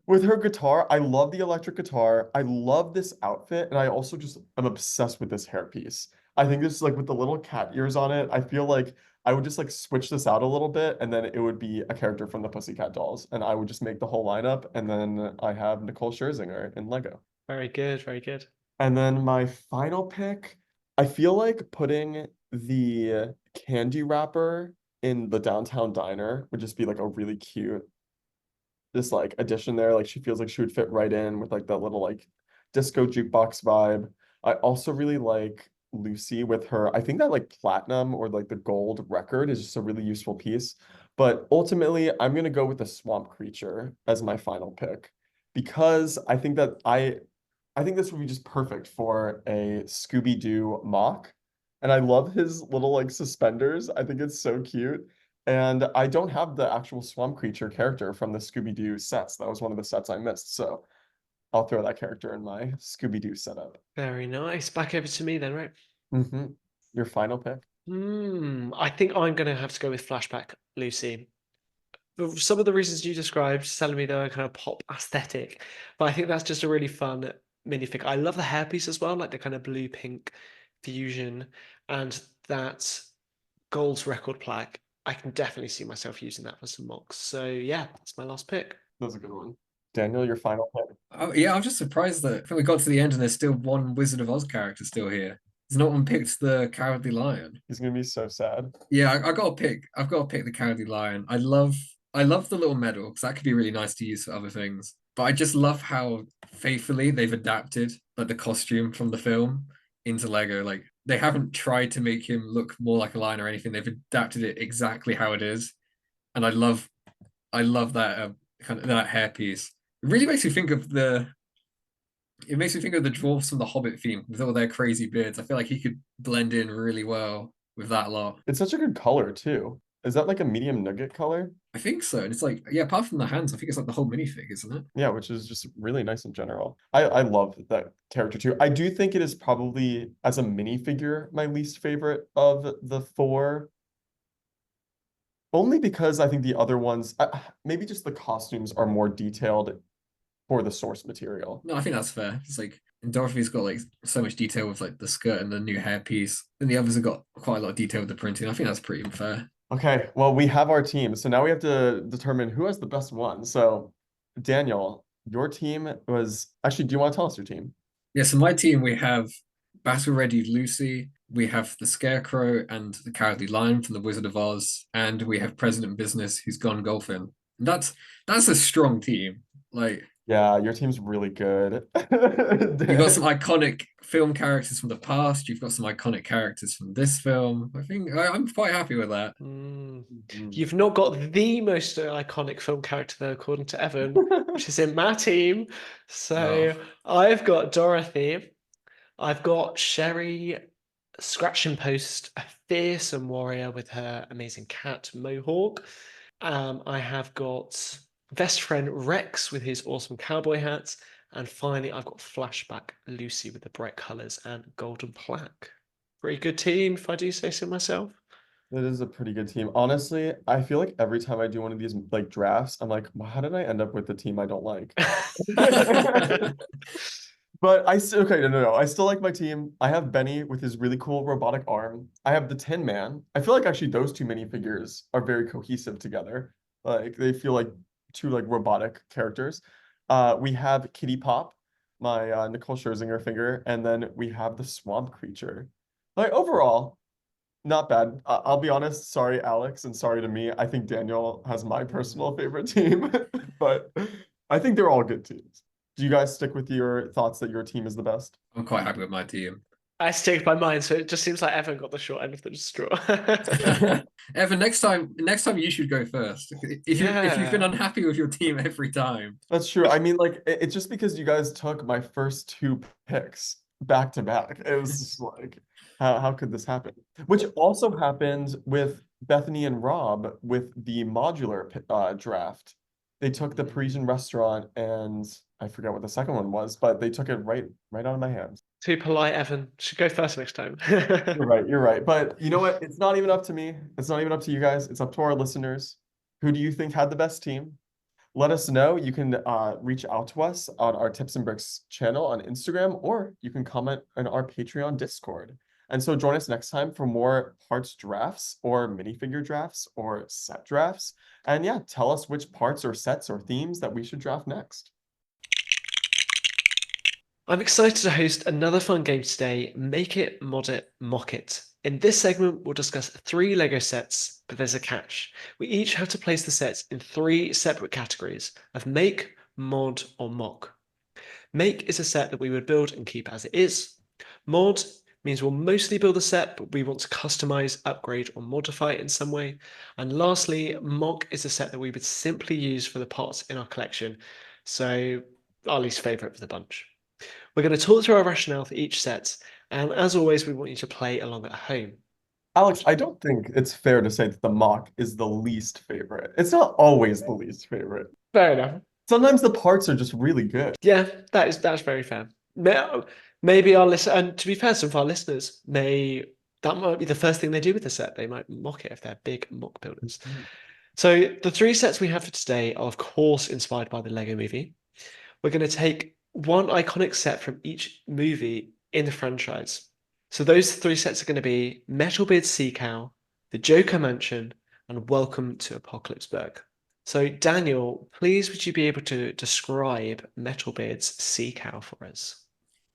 With her guitar, I love the electric guitar. I love this outfit, and I also just am obsessed with this hairpiece. I think this is like with the little cat ears on it. I feel like I would just like switch this out a little bit, and then it would be a character from the Pussycat Dolls, and I would just make the whole lineup, and then I have Nicole Scherzinger in Lego. very good, very good. And then my final pick, I feel like putting the candy wrapper in the downtown diner would just be like a really cute this like addition there. Like she feels like she would fit right in with like that little like disco jukebox vibe. I also really like Lucy with her. I think that like platinum or like the gold record is just a really useful piece. But ultimately, I'm gonna go with the swamp creature as my final pick because I think this would be just perfect for a Scooby-Doo mock. And I love his little like suspenders. I think it's so cute. And I don't have the actual swamp creature character from the Scooby-Doo sets. That was one of the sets I missed. So I'll throw that character in my Scooby-Doo setup. Very nice. Back over to me then, right? Mm-hmm. Your final pick? I think I'm going to have to go with Flashback Lucy. For some of the reasons you described, telling me they're kind of pop aesthetic, but I think that's just a really fun minifig. I love the hairpiece as well, like the kind of blue pink fusion and that gold's record plaque. I can definitely see myself using that for some mocks. So yeah, that's my last pick. That's a good one. Daniel, your final pick. Oh, yeah, I'm just surprised that I think we got to the end and there's still one Wizard of Oz character still here. There's not one picked the Cowardly Lion. He's gonna be so sad. Yeah, I gotta pick. I've got to pick the Cowardly Lion. I love the little medal because that could be really nice to use for other things. But I just love how faithfully they've adapted like the costume from the film into Lego. Like they haven't tried to make him look more like a lion or anything. They've adapted it exactly how it is, and I love that kind of that hairpiece. It really makes me think of the. It makes me think of the dwarves from the Hobbit theme with all their crazy beards. I feel like he could blend in really well with that lot. It's such a good color too. Is that like a medium nugget color? I think so. And it's like, yeah, apart from the hands, I think it's like the whole minifig, isn't it? Yeah, which is just really nice in general. I love that character too. I do think it is probably, as a minifigure, my least favorite of the four. Only because I think the other ones, maybe just the costumes are more detailed for the source material. No, I think that's fair. It's like, and Dorothy's got like so much detail with like the skirt and the new hairpiece. And the others have got quite a lot of detail with the printing. I think that's pretty unfair. Okay, well, we have our team. So now we have to determine who has the best one. So, Daniel, your team was actually, do you want to tell us your team? Yeah, so my team, we have Battle Ready Lucy, we have the Scarecrow and the Cowardly Lion from the Wizard of Oz, and we have President Business who's gone golfing. And that's a strong team. Like, Yeah, your team's really good. you've got some iconic film characters from the past. You've got some iconic characters from this film. I think I'm quite happy with that. You've not got the most iconic film character, though, according to Evan, which is in my team. So I've got Dorothy. I've got Sherry, Scratch and Post, a fearsome warrior with her amazing cat Mohawk. I have got best friend Rex with his awesome cowboy hat. And finally, I've got Flashback Lucy with the bright colours and golden plaque. Pretty good team, if I do say so myself. It is a pretty good team. Honestly, I feel like every time I do one of these like drafts, I'm like, how did I end up with the team I don't like? But okay, no. I still like my team. I have Benny with his really cool robotic arm. I have the Tin Man. I feel like actually those two minifigures are very cohesive together. Like they feel like two like robotic characters. We have Kitty Pop, my Nicole Scherzinger figure, and then we have the Swamp Creature. Like overall, not bad. I'll be honest. Sorry, Alex, and sorry to me. I think Daniel has my personal favorite team, but I think they're all good teams. Do you guys stick with your thoughts that your team is the best? I'm quite happy with my team. I stick by mine, so it just seems like Evan got the short end of the straw. Evan, next time you should go first. If you've been unhappy with your team every time. That's true. I mean, like it's just because you guys took my first two picks back to back. It was just like, how could this happen? Which also happened with Bethany and Rob with the modular draft. They took the Parisian restaurant and I forget what the second one was, but they took it right out of my hands. Too polite, Evan. Should go first next time. You're right. But you know what? It's not even up to me. It's not even up to you guys. It's up to our listeners. Who do you think had the best team? Let us know. You can reach out to us on our Tips and Bricks channel on Instagram, or you can comment on our Patreon Discord. And so join us next time for more parts drafts or minifigure drafts or set drafts. And yeah, tell us which parts or sets or themes that we should draft next. I'm excited to host another fun game today, Make It, Mod It, Mock It. In this segment, we'll discuss 3 LEGO sets, but there's a catch. We each have to place the sets in 3 separate categories of make, mod, or mock. Make is a set that we would build and keep as it is. Mod means we'll mostly build a set, but we want to customize, upgrade, or modify it in some way. And lastly, mock is a set that we would simply use for the parts in our collection. So our least favorite of the bunch. We're going to talk through our rationale for each set, and as always, we want you to play along at home. Alex, I don't think it's fair to say that the mock is the least favorite. It's not always the least favorite. Fair enough. Sometimes the parts are just really good. Yeah, that's very fair. Maybe our list, and to be fair, some of our listeners that might be the first thing they do with the set. They might mock it if they're big mock builders. So the 3 sets we have for today are, of course, inspired by the Lego movie. We're going to take one iconic set from each movie in the franchise. So those 3 sets are going to be Metalbeard Sea Cow, the Joker Mansion, and Welcome to Apocalypseburg. So, Daniel, please would you be able to describe Metalbeard's sea cow for us?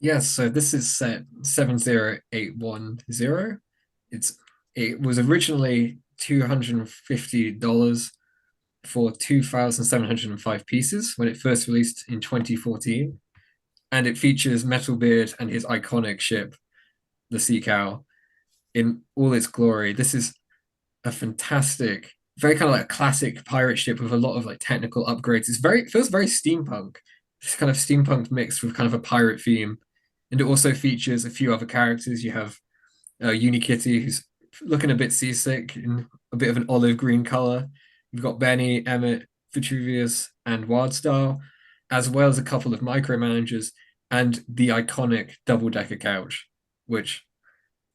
Yes, so this is set 70810. It was originally $250 for 2,705 pieces when it first released in 2014. And it features Metalbeard and his iconic ship, the Sea Cow, in all its glory. This is a fantastic, very kind of like classic pirate ship with a lot of like technical upgrades. It feels very steampunk. It's kind of steampunk mixed with kind of a pirate theme. And it also features a few other characters. You have Unikitty, who's looking a bit seasick in a bit of an olive green color. You've got Benny, Emmett, Vitruvius, and Wildstar, as well as a couple of micromanagers and the iconic double-decker couch, which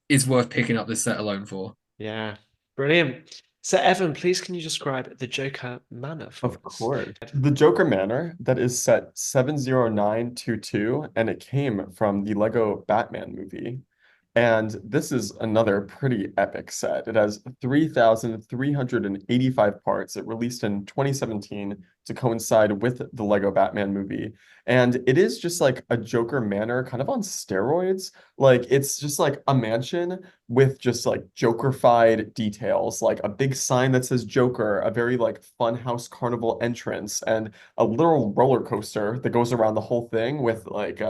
is worth picking up this set alone for. Yeah, brilliant. So, Evan, please can you describe the Joker Manor for Of us? course. The Joker Manor, that is set 70922, and it came from the Lego Batman movie. And this is another pretty epic set. It has 3,385 parts. It released in 2017 to coincide with the Lego Batman movie. And it is just like a Joker Manor kind of on steroids. Like it's just like a mansion with just like Joker-fied details, like a big sign that says Joker, a very like funhouse carnival entrance, and a little roller coaster that goes around the whole thing with like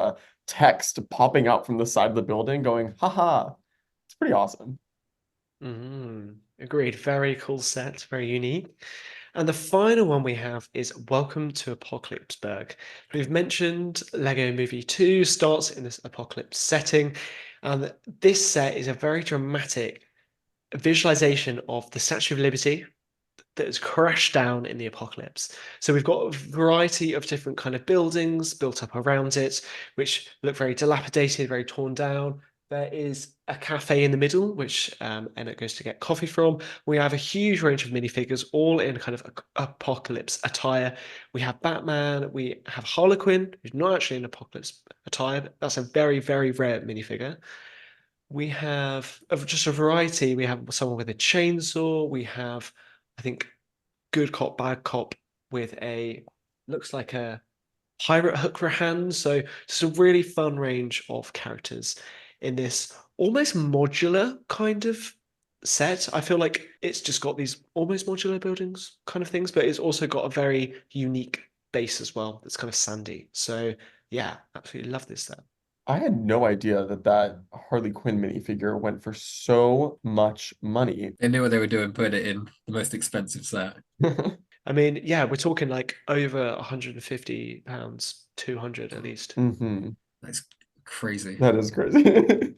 text popping out from the side of the building going, haha. It's pretty awesome. Agreed. Very cool set, very unique. And the final one we have is Welcome to Apocalypseburg. We've mentioned Lego Movie 2 starts in this apocalypse setting, and this set is a very dramatic visualization of the Statue of Liberty that has crashed down in the apocalypse. So we've got a variety of different kind of buildings built up around it, which look very dilapidated, very torn down. There is a cafe in the middle, which Emmett goes to get coffee from. We have a huge range of minifigures, all in kind of apocalypse attire. We have Batman, we have Harlequin, who's not actually in apocalypse attire, but that's a very, very rare minifigure. We have of just a variety. We have someone with a chainsaw. We have, I think, good cop, bad cop with a looks like a pirate hook for a hand. So just a really fun range of characters in this almost modular kind of set. I feel like it's just got these almost modular buildings kind of things, but it's also got a very unique base as well that's kind of sandy. So yeah, absolutely love this set. I had no idea that that Harley Quinn minifigure went for so much money. They knew what they were doing, put it in the most expensive set. I mean, yeah, we're talking like over £150, 200 at least. Hmm. That's crazy. That is crazy.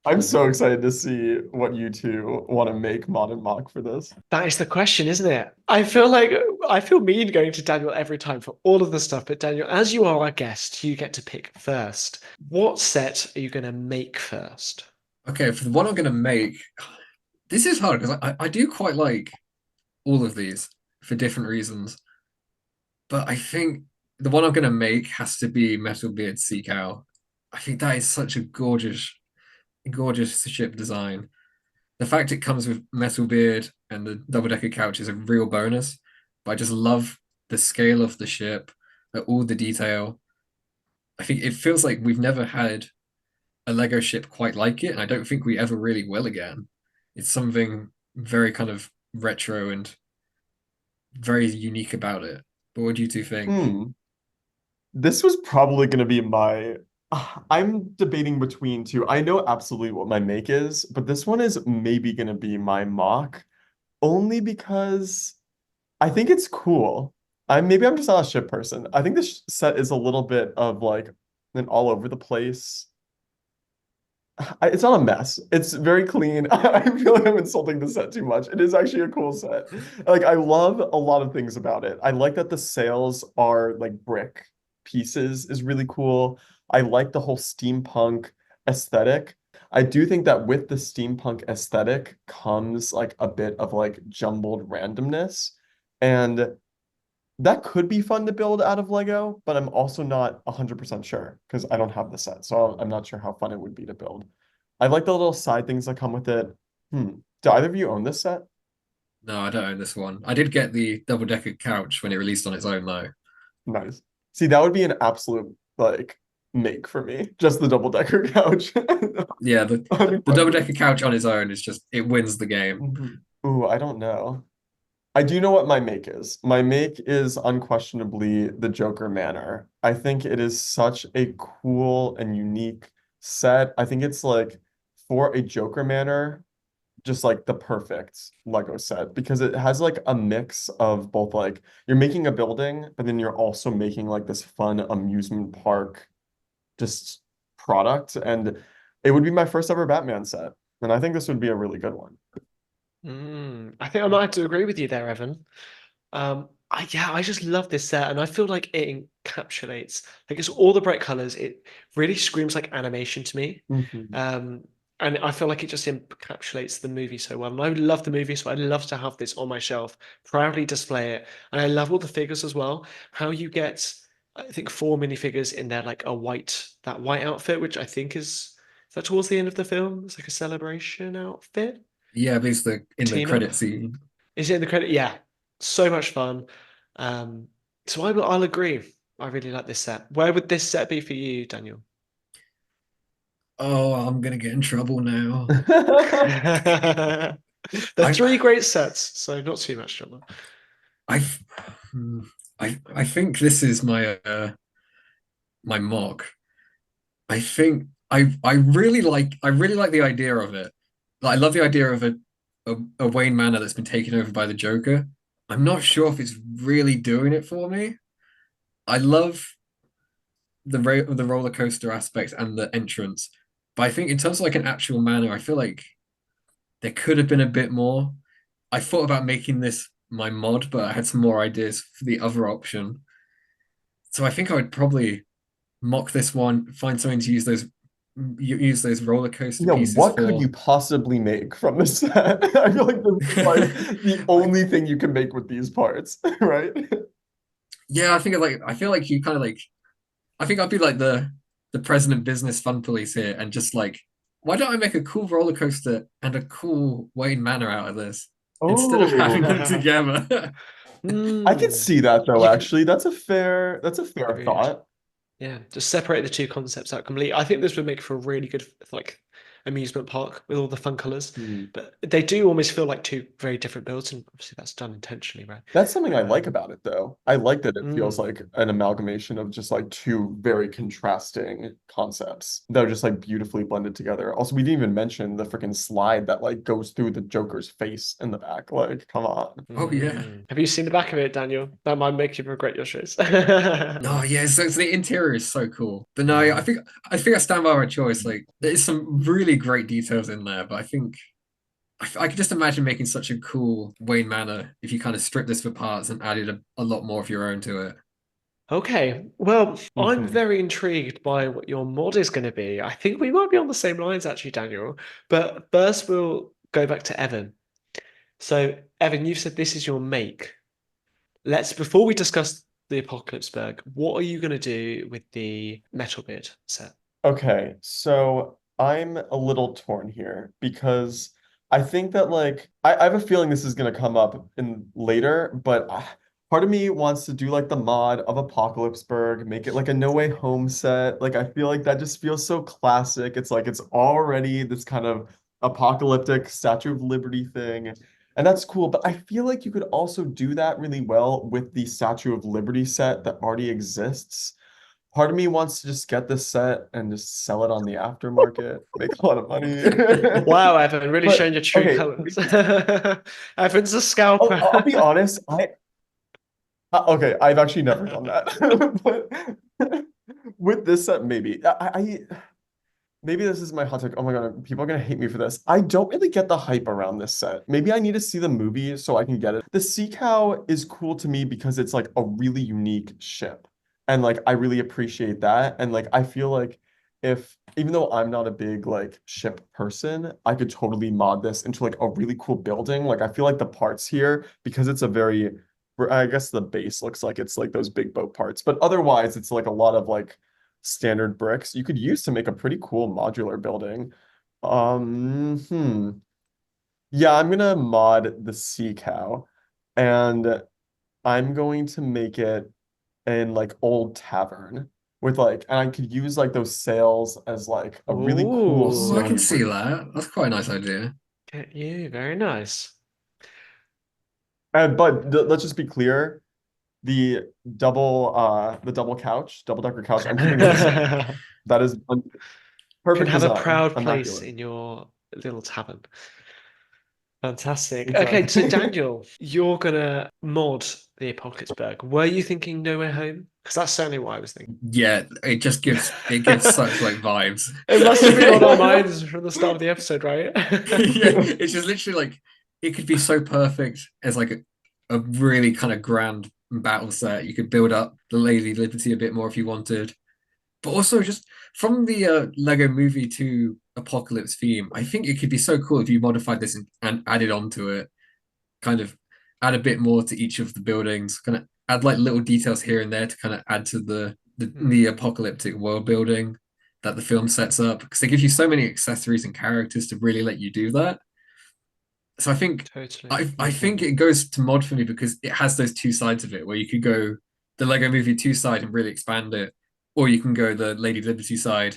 I'm so excited to see what you two want to make Mod and Mock for this. That is the question, isn't it? I feel mean going to Daniel every time for all of the stuff, but Daniel, as you are our guest, you get to pick first. What set are you going to make first? Okay, for the one I'm going to make, this is hard because I do quite like all of these for different reasons. But I think the one I'm going to make has to be Metalbeard Sea Cow. I think that is such a gorgeous, gorgeous ship design. The fact it comes with Metalbeard and the double-decker couch is a real bonus. But I just love the scale of the ship, all the detail. I think it feels like we've never had a Lego ship quite like it, and I don't think we ever really will again. It's something very kind of retro and very unique about it. But what do you two think? This was probably going to be my. I'm debating between two. I know absolutely what my make is, but this one is maybe going to be my mock, only because I think it's cool. I'm just not a ship person. I think this set is a little bit of like an all over the place. It's not a mess. It's very clean. I feel like I'm insulting the set too much. It is actually a cool set. Like I love a lot of things about it. I like that the sails are like brick pieces is really cool. I like the whole steampunk aesthetic. I do think that with the steampunk aesthetic comes like a bit of like jumbled randomness. And that could be fun to build out of Lego, but I'm also not 100% sure because I don't have the set. So I'm not sure how fun it would be to build. I like the little side things that come with it. Do either of you own this set? No, I don't own this one. I did get the double-decker couch when it released on its own, though. Nice. See, that would be an absolute like make for me. Just the double decker couch. Yeah, I'd be the fine with double-decker couch on its own is just it wins the it. game. Ooh, I don't know. I do know what my make is. My make is unquestionably the Joker Manor. I think it is such a cool and unique set. I think it's like for a Joker Manor, just like the perfect Lego set because it has like a mix of both like you're making a building, but then you're also making like this fun amusement park just product. And it would be my first ever Batman set. And I think this would be a really good one. I think I might have to agree with you there, Evan. I just love this set, and I feel like it encapsulates like it's all the bright colors. It really screams like animation to me. Mhm. Um, and I feel like it just encapsulates the movie so well. And I love the movie, so I'd love to have this on my shelf, proudly display it. And I love all the figures as well. How you get, I think, 4 minifigures in there, like that white outfit, which I think is that towards the end of the film? It's like a celebration outfit. Yeah, but it's in the Team up. credit scene. Is it in the credit? Yeah, so much fun. Um, so I'll agree. I really like this set. Where would this set be for you, Daniel? Oh, I'm gonna get in trouble now. They're I, three great sets, so not too much trouble. I, hmm, I think this is my mock. I think I really like the idea of it. Like, I love the idea of a Wayne Manor that's been taken over by the Joker. I'm not sure if it's really doing it for me. I love the roller coaster aspect and the entrance, but I think in terms of like an actual manor, I feel like there could have been a bit more. I thought about making this my mod, but I had some more ideas for the other option. So I think I would probably mock this one, find something to use those roller coaster Yeah, pieces what could for. you possibly make from this set? I feel like this is like the only thing you can make with these parts, right? Yeah, I feel like you kind of like I think I'd be like the president business fun police here and just like why don't I make a cool roller coaster and a cool Wayne Manor out of this instead of having Oh, them together? I could Hmm. see that though, You can actually. That's a fair agreed. thought. Yeah, just separate the two concepts out completely. I think this would make for a really good like amusement park with all the fun colors. Hmm. But they do almost feel like two very different builds, and obviously that's done intentionally, right? That's something I like Um, about it, though. I like that it feels mm. like an amalgamation of just like two very contrasting concepts that are just like beautifully blended together. Also, we didn't even mention the freaking slide that like goes through the Joker's face in the back. Like, come on. Oh yeah. Have you seen the back of it, Daniel? That might make you regret your choice. Oh yeah, so the interior is so cool. But no, Yeah. I think I stand by my choice. Like there's some really great details in there, but I think I could just imagine making such a cool Wayne Manor if you kind of stripped this for parts and added a lot more of your own to it. Okay, well, I'm Mhm. very intrigued by what your mod is going to be. I think we might be on the same lines, actually, Daniel. But first, we'll go back to Evan. So, Evan, you've said this is your make. Before we discuss the Apocalypseburg, what are you going to do with the Metal Beard set? Okay, so I'm a little torn here because I think that like I have a feeling this is gonna come up in later, but part of me wants to do like the mod of Apocalypseburg, make it like a No Way Home set. Like I feel like that just feels so classic. It's like it's already this kind of apocalyptic Statue of Liberty thing. And that's cool, but I feel like you could also do that really well with the Statue of Liberty set that already exists. Part of me wants to just get this set and just sell it on the aftermarket, make a lot of money. Wow, Evan, really showing But your true okay, colors. Evan's a I'll be scalper. honest. Okay, I've actually never done that. But with this set, maybe maybe this is my hot take. Oh my God, people are gonna hate me for this. I don't really get the hype around this set. Maybe I need to see the movie so I can get it. The Sea Cow is cool to me because it's like a really unique ship. And like I really appreciate that. And like I feel like if even though I'm not a big like ship person, I could totally mod this into like a really cool building. Like I feel like the parts here, because it's a very I guess the base looks like it's like those big boat parts, but otherwise it's like a lot of like standard bricks you could use to make a pretty cool modular building. Hmm. Yeah, I'm gonna mod the sea cow, and I'm going to make it in like old tavern with like, and I could use like those sails as like a really cool Ooh, Oh, I can sailing see bridge. that. That's quite a nice idea. get you. Very nice. But let's just be clear, the the double couch, double decker couch, I'm keeping it the same. That is Can perfect have a design, proud place immaculate. in your little tavern. Fantastic. Okay, so Exactly. Daniel, you're gonna mod the Apocalypseburg. Were you thinking Nowhere Home? Because that's certainly what I was thinking. Yeah, it gives such like vibes. It must have been on our minds from the start of the episode, right? Yeah, it's just literally like it could be so perfect as like a really kind of grand battle set. You could build up the Lady Liberty a bit more if you wanted. But also just from the Lego Movie 2 Apocalypse theme, I think it could be so cool if you modified this and added onto it, kind of add a bit more to each of the buildings, kind of add like little details here and there to kind of add to the apocalyptic world building that the film sets up because they give you so many accessories and characters to really let you do that. So I think Totally. I think it goes to mod for me because it has those two sides of it where you could go the Lego Movie 2 side and really expand it, or you can go the Lady Liberty side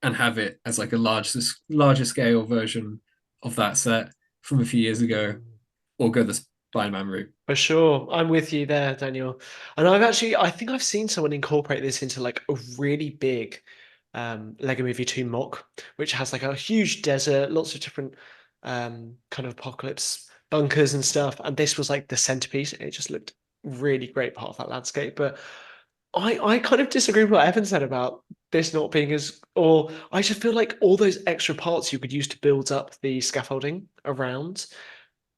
and have it as like a larger scale version of that set from a few years ago, or go the Spider-Man route. For sure. I'm with you there, Daniel. And I think I've seen someone incorporate this into like a really big Lego Movie 2 mock, which has like a huge desert, lots of different kind of apocalypse bunkers and stuff. And this was like the centerpiece. It just looked really great part of that landscape. But I kind of disagree with what Evan said about this not being as, or I just feel like all those extra parts you could use to build up the scaffolding around.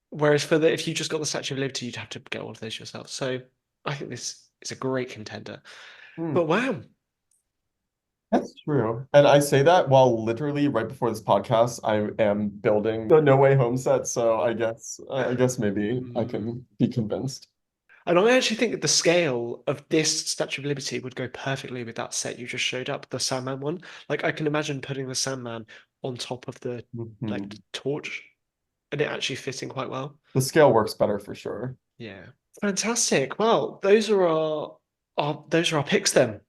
Whereas for the if you just got the Statue of Liberty, you'd have to get all of those yourself. So I think this is a great contender. Hmm, But wow. that's true. And I say that while literally right before this podcast, I am building the No Way Home set. So I guess maybe I Mm. can be convinced. And I actually think that the scale of this Statue of Liberty would go perfectly with that set you just showed up, the Sandman one. Like I can imagine putting the Sandman on top of the like Mhm. torch and it actually fitting quite well. The scale works better for sure. Yeah. Fantastic. Well, those are our picks then.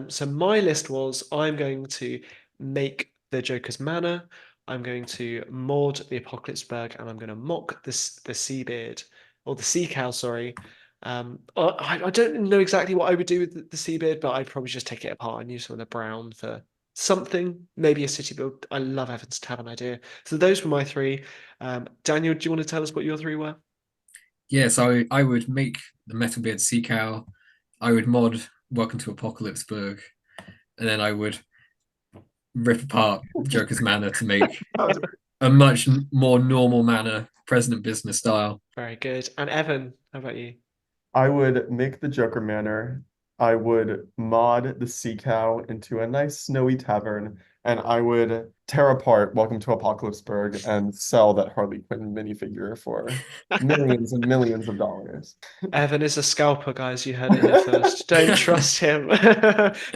So my list was I'm going to make the Joker's Manor, I'm going to mod the Apocalypseburg, and I'm going to mock the Seabeard or the Sea Cow, sorry. I don't know exactly what I would do with the Seabeard, but I'd probably just take it apart and use some of the brown for something, maybe a city build. I love Evan's Tavern idea. So those were my three. Daniel, do you want to tell us what your three were? Yeah, so I would make the Metalbeard Sea Cow. I would mod Welcome to Apocalypseburg, and then I would rip apart Joker's Manor to make a much more normal manor, President Business style. Very good. And Evan, how about you? I would make the Joker Manor. I would mod the Sea Cow into a nice snowy tavern, and I would tear apart Welcome to Apocalypseburg and sell that Harley Quinn minifigure for millions and millions of dollars. Evan is a scalper, guys. You heard it here first. Don't trust him.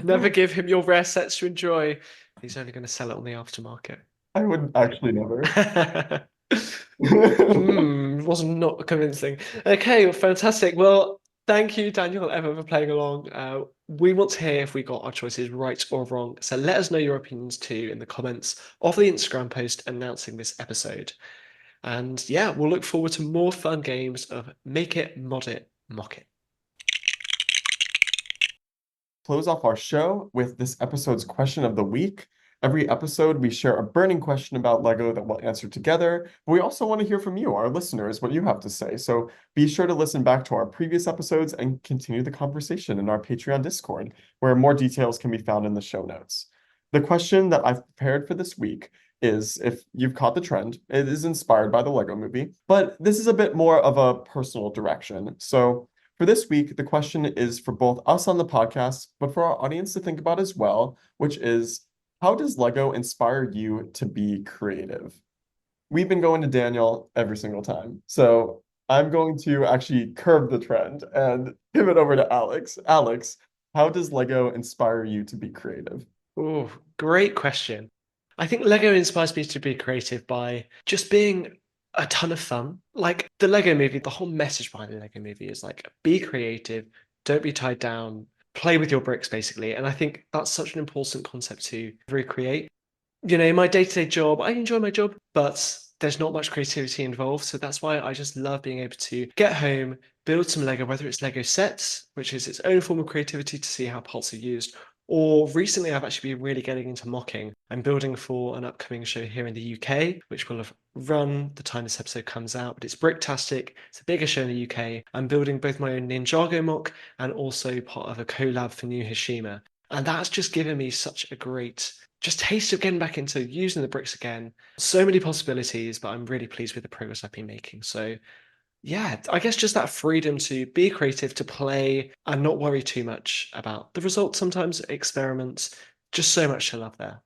Never give him your rare sets to enjoy. He's only going to sell it on the aftermarket. I would actually never. Was not convincing. Okay, well, fantastic. Well, thank you, Daniel and Evan, for playing along. We want to hear if we got our choices right or wrong. So let us know your opinions too in the comments of the Instagram post announcing this episode. And yeah, we'll look forward to more fun games of Make It, Mod It, Mock It. Close off our show with this episode's question of the week. Every episode, we share a burning question about Lego that we'll answer together. But we also want to hear from you, our listeners, what you have to say. So be sure to listen back to our previous episodes and continue the conversation in our Patreon Discord, where more details can be found in the show notes. The question that I've prepared for this week is, if you've caught the trend, it is inspired by the Lego movie, but this is a bit more of a personal direction. So for this week, the question is for both us on the podcast, but for our audience to think about as well, which is, how does Lego inspire you to be creative? We've been going to Daniel every single time. So I'm going to actually curb the trend and give it over to Alex. Alex, how does Lego inspire you to be creative? Oh, great question. I think Lego inspires me to be creative by just being a ton of fun. Like the Lego movie, the whole message behind the Lego movie is like, be creative, don't be tied down, play with your bricks, basically. And I think that's such an important concept to recreate. You know, in my day-to-day job, I enjoy my job, but there's not much creativity involved. So that's why I just love being able to get home, build some Lego, whether it's Lego sets, which is its own form of creativity to see how parts are used, or recently I've actually been really getting into mocking. I'm building for an upcoming show here in the UK, which will have run the time this episode comes out, but it's Bricktastic. It's a bigger show in the UK. I'm building both my own Ninjago mock and also part of a collab for New Hishima. And that's just given me such a great just taste of getting back into using the bricks again. So many possibilities, but I'm really pleased with the progress I've been making. So yeah, I guess just that freedom to be creative, to play and not worry too much about the results, sometimes experiments, just so much to love there.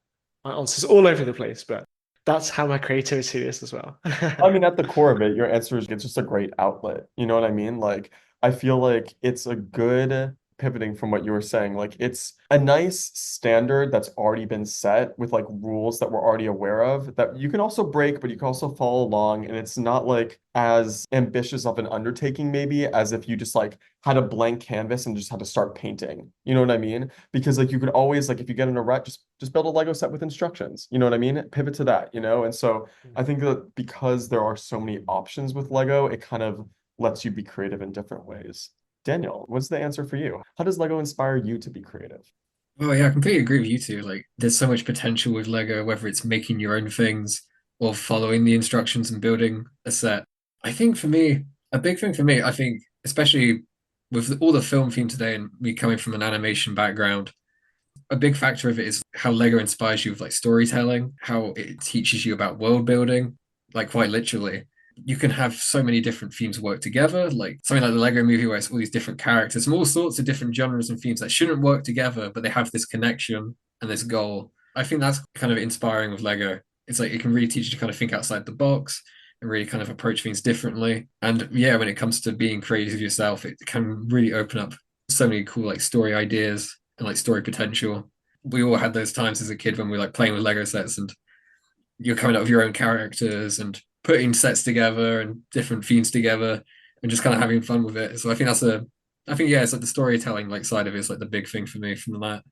My answer's all over the place, but that's how my creativity is as well. I mean, at the core of it, your answer is it's just a great outlet. You know what I mean? Like, I feel like it's a good pivoting from what you were saying. Like, it's a nice standard that's already been set with like rules that we're already aware of that you can also break, but you can also follow along. And it's not like as ambitious of an undertaking, maybe, as if you just like had a blank canvas and just had to start painting. You know what I mean? Because like you could always like if you get in a rut, just build a Lego set with instructions. You know what I mean? Pivot to that, you know? And so I think that because there are so many options with Lego, it kind of lets you be creative in different ways. Daniel, what's the answer for you? How does Lego inspire you to be creative? Well, yeah, I completely agree with you two. Like, there's so much potential with Lego, whether it's making your own things or following the instructions and building a set. I think for me, a big thing for me, I think, especially with all the film theme today and me coming from an animation background, a big factor of it is how Lego inspires you with like storytelling, how it teaches you about world building, like quite literally. You can have so many different themes work together, like something like the Lego movie where it's all these different characters from all sorts of different genres and themes that shouldn't work together, but they have this connection and this goal. I think that's kind of inspiring with Lego. It's like it can really teach you to kind of think outside the box and really kind of approach things differently. And yeah, when it comes to being creative yourself, it can really open up so many cool like story ideas and like story potential. We all had those times as a kid when we were like playing with Lego sets and you're coming up with your own characters and putting sets together and different themes together and just kind of having fun with it. So I think yeah, it's like the storytelling like side of it is like the big thing for me from that.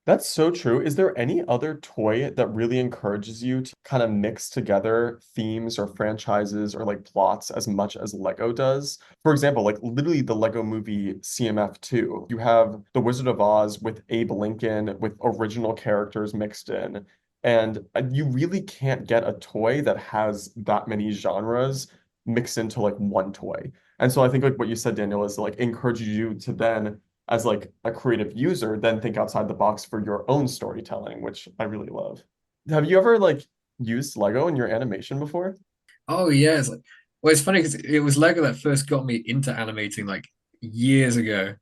That's so true. Is there any other toy that really encourages you to kind of mix together themes or franchises or like plots as much as Lego does? For example, like literally the Lego movie CMF2. You have The Wizard of Oz with Abe Lincoln with original characters mixed in. And you really can't get a toy that has that many genres mixed into like one toy. And so I think like what you said, Daniel, is like encourages you to then as like a creative user, then think outside the box for your own storytelling, which I really love. Have you ever like used Lego in your animation before? Oh yeah, it's like well, it's funny because it was Lego that first got me into animating like years ago.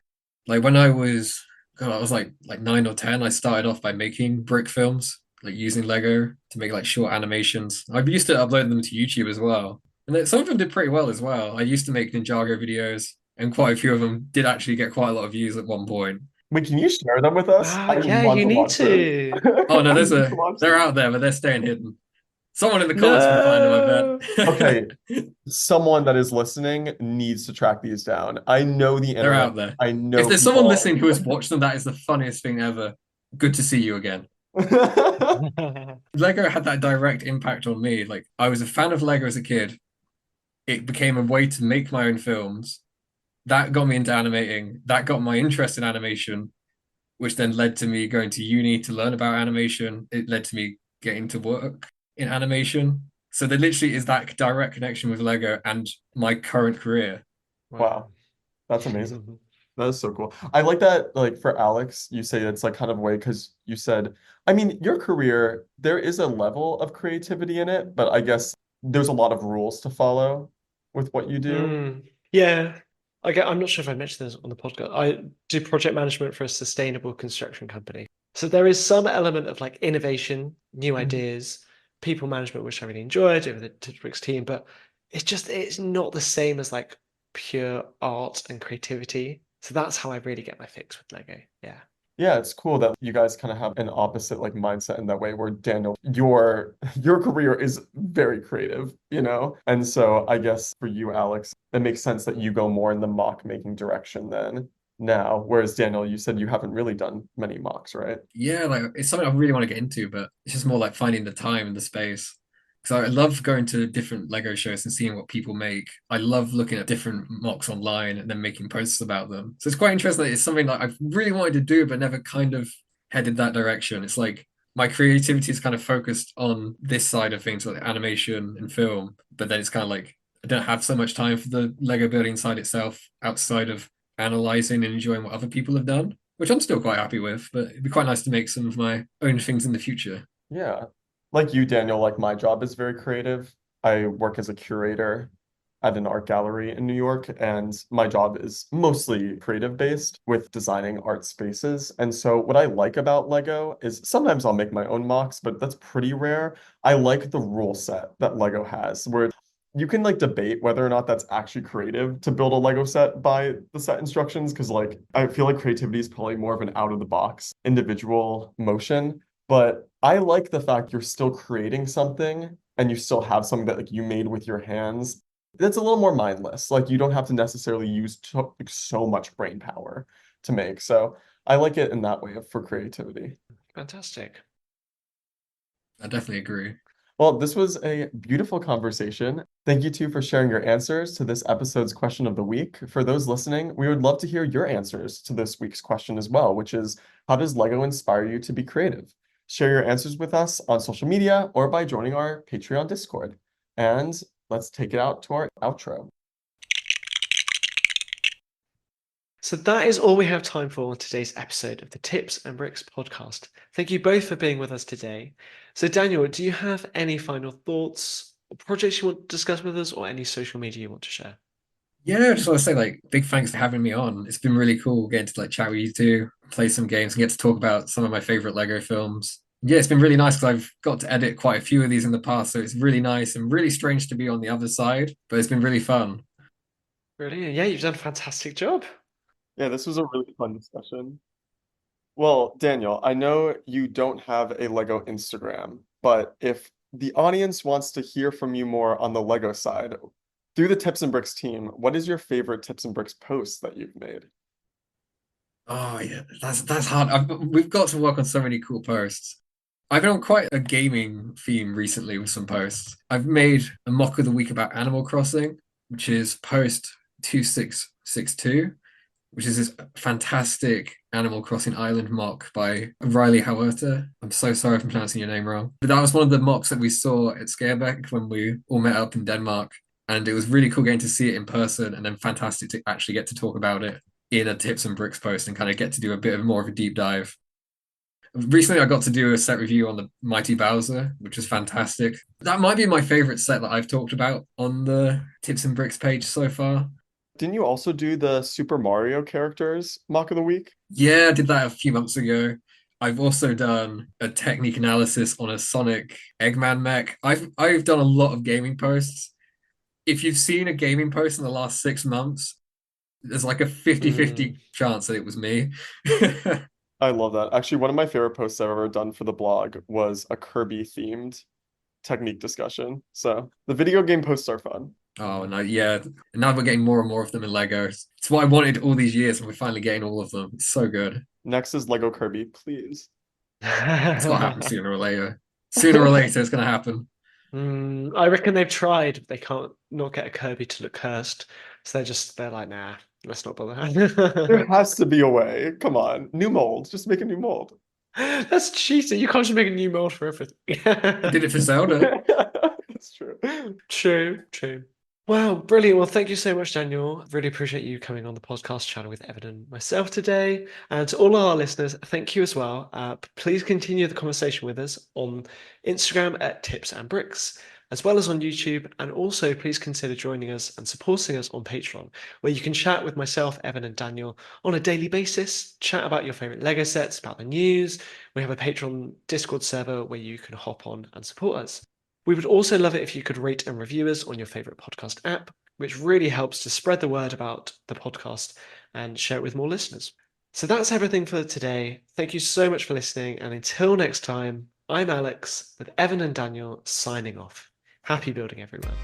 Like when I was, God, I was like 9 or 10. I started off by making brick films, like using Lego to make like short animations. I used to upload them to YouTube as well, and some of them did pretty well as well. I used to make Ninjago videos, and quite a few of them did actually get quite a lot of views at one point. Wait, can you share them with us? Wow, I yeah, want you to need watch them. to. Oh no, I need to watch they're them. out there, but they're staying hidden. Someone in the comments can find them, No. I Okay, bet. someone that is listening needs to track these down. I know the They're internet. out there. I If know there's someone people. listening who has watched them, that is the funniest thing ever. Good to see you again. Lego had that direct impact on me. Like I was a fan of Lego as a kid. It became a way to make my own films. That got me into animating. That got my interest in animation, which then led to me going to uni to learn about animation. It led to me getting to work in animation. So there literally is that direct connection with Lego and my current career. Wow, Wow. that's amazing. That is so cool. I like that, like for Alex, you say it's like kind of a way because you said, I mean, your career, there is a level of creativity in it, but I guess there's a lot of rules to follow with what you do. Yeah. I'm not sure if I mentioned this on the podcast. I do project management for a sustainable construction company. So there is some element of like innovation, new Mhm. ideas, people management, which I really enjoyed over the Tips&Bricks team, but it's not the same as like pure art and creativity. So that's how I really get my fix with Lego. Yeah. Yeah, it's cool that you guys kind of have an opposite like mindset in that way where Daniel, your career is very creative, you know? And so I guess for you, Alex, it makes sense that you go more in the mock making direction than now. Whereas Daniel, you said you haven't really done many mocks, right? Yeah, like it's something I really want to get into, but it's just more like finding the time and the space. So I love going to different Lego shows and seeing what people make. I love looking at different mocks online and then making posts about them. So it's quite interesting that it's something that I've really wanted to do, but never kind of headed that direction. It's like my creativity is kind of focused on this side of things, like animation and film, but then it's kind of like I don't have so much time for the Lego building side itself outside of analyzing and enjoying what other people have done, which I'm still quite happy with, but it'd be quite nice to make some of my own things in the future. Yeah. Like you, Daniel, like my job is very creative. I work as a curator at an art gallery in New York, and my job is mostly creative based with designing art spaces. And so, what I like about Lego is sometimes I'll make my own mocks, but that's pretty rare. I like the rule set that Lego has, where you can like debate whether or not that's actually creative to build a Lego set by the set instructions, because like I feel like creativity is probably more of an out of the box individual motion. But I like the fact you're still creating something and you still have something that like you made with your hands. That's a little more mindless. Like you don't have to necessarily use like, so much brain power to make. So I like it in that way for creativity. Fantastic. I definitely agree. Well, this was a beautiful conversation. Thank you two for sharing your answers to this episode's question of the week. For those listening, we would love to hear your answers to this week's question as well, which is how does Lego inspire you to be creative? Share your answers with us on social media or by joining our Patreon Discord. And let's take it out to our outro. So that is all we have time for on today's episode of the Tips and Bricks podcast. Thank you both for being with us today. So Daniel, do you have any final thoughts or projects you want to discuss with us or any social media you want to share? Yeah, I just want to say like big thanks for having me on. It's been really cool getting to like chat with you two, play some games, and get to talk about some of my favorite Lego films. Yeah, it's been really nice because I've got to edit quite a few of these in the past, so it's really nice and really strange to be on the other side, but it's been really fun. Brilliant. Yeah, you've done a fantastic job. Yeah, this was a really fun discussion. Well, Daniel, I know you don't have a Lego Instagram, but if the audience wants to hear from you more on the Lego side, through the Tips and Bricks team, what is your favorite Tips and Bricks post that you've made? Oh yeah, that's hard. We've got to work on so many cool posts. I've been on quite a gaming theme recently with some posts. I've made a mock of the week about Animal Crossing, which is post 2662, which is this fantastic Animal Crossing Island mock by Riley Huerta. I'm so sorry if I'm pronouncing your name wrong. But that was one of the mocks that we saw at Scareback when we all met up in Denmark. And it was really cool getting to see it in person and then fantastic to actually get to talk about it in a Tips and Bricks post and kind of get to do a bit of more of a deep dive. Recently, I got to do a set review on the Mighty Bowser, which was fantastic. That might be my favorite set that I've talked about on the Tips and Bricks page so far. Didn't you also do the Super Mario characters mock of the week? Yeah, I did that a few months ago. I've also done a technique analysis on a Sonic Eggman mech. I've done a lot of gaming posts. If you've seen a gaming post in the last 6 months, there's like a 50-50 chance that it was me. I love that. Actually, one of my favorite posts I've ever done for the blog was a Kirby themed technique discussion. So the video game posts are fun. Oh no, yeah. Now we're getting more and more of them in Lego. It's what I wanted all these years, and we're finally getting all of them. It's so good. Next is Lego Kirby, please. It's got to happen sooner or later. Sooner or later, it's going to happen. I reckon they've tried, but they can't not get a Kirby to look cursed. So they're like, nah, let's not bother. There has to be a way. Come on. New mold. Just make a new mold. That's cheating. You can't just make a new mold for everything. Did it for Zelda. That's true. True. Wow, brilliant. Well, thank you so much, Daniel. Really appreciate you coming on the podcast channel with Evan and myself today. And to all our listeners, thank you as well. Please continue the conversation with us on Instagram at Tips and Bricks, as well as on YouTube. And also, please consider joining us and supporting us on Patreon, where you can chat with myself, Evan, and Daniel on a daily basis, chat about your favorite Lego sets, about the news. We have a Patreon Discord server where you can hop on and support us. We would also love it if you could rate and review us on your favorite podcast app, which really helps to spread the word about the podcast and share it with more listeners. So that's everything for today. Thank you so much for listening. And until next time, I'm Alex with Evan and Daniel signing off. Happy building, everyone.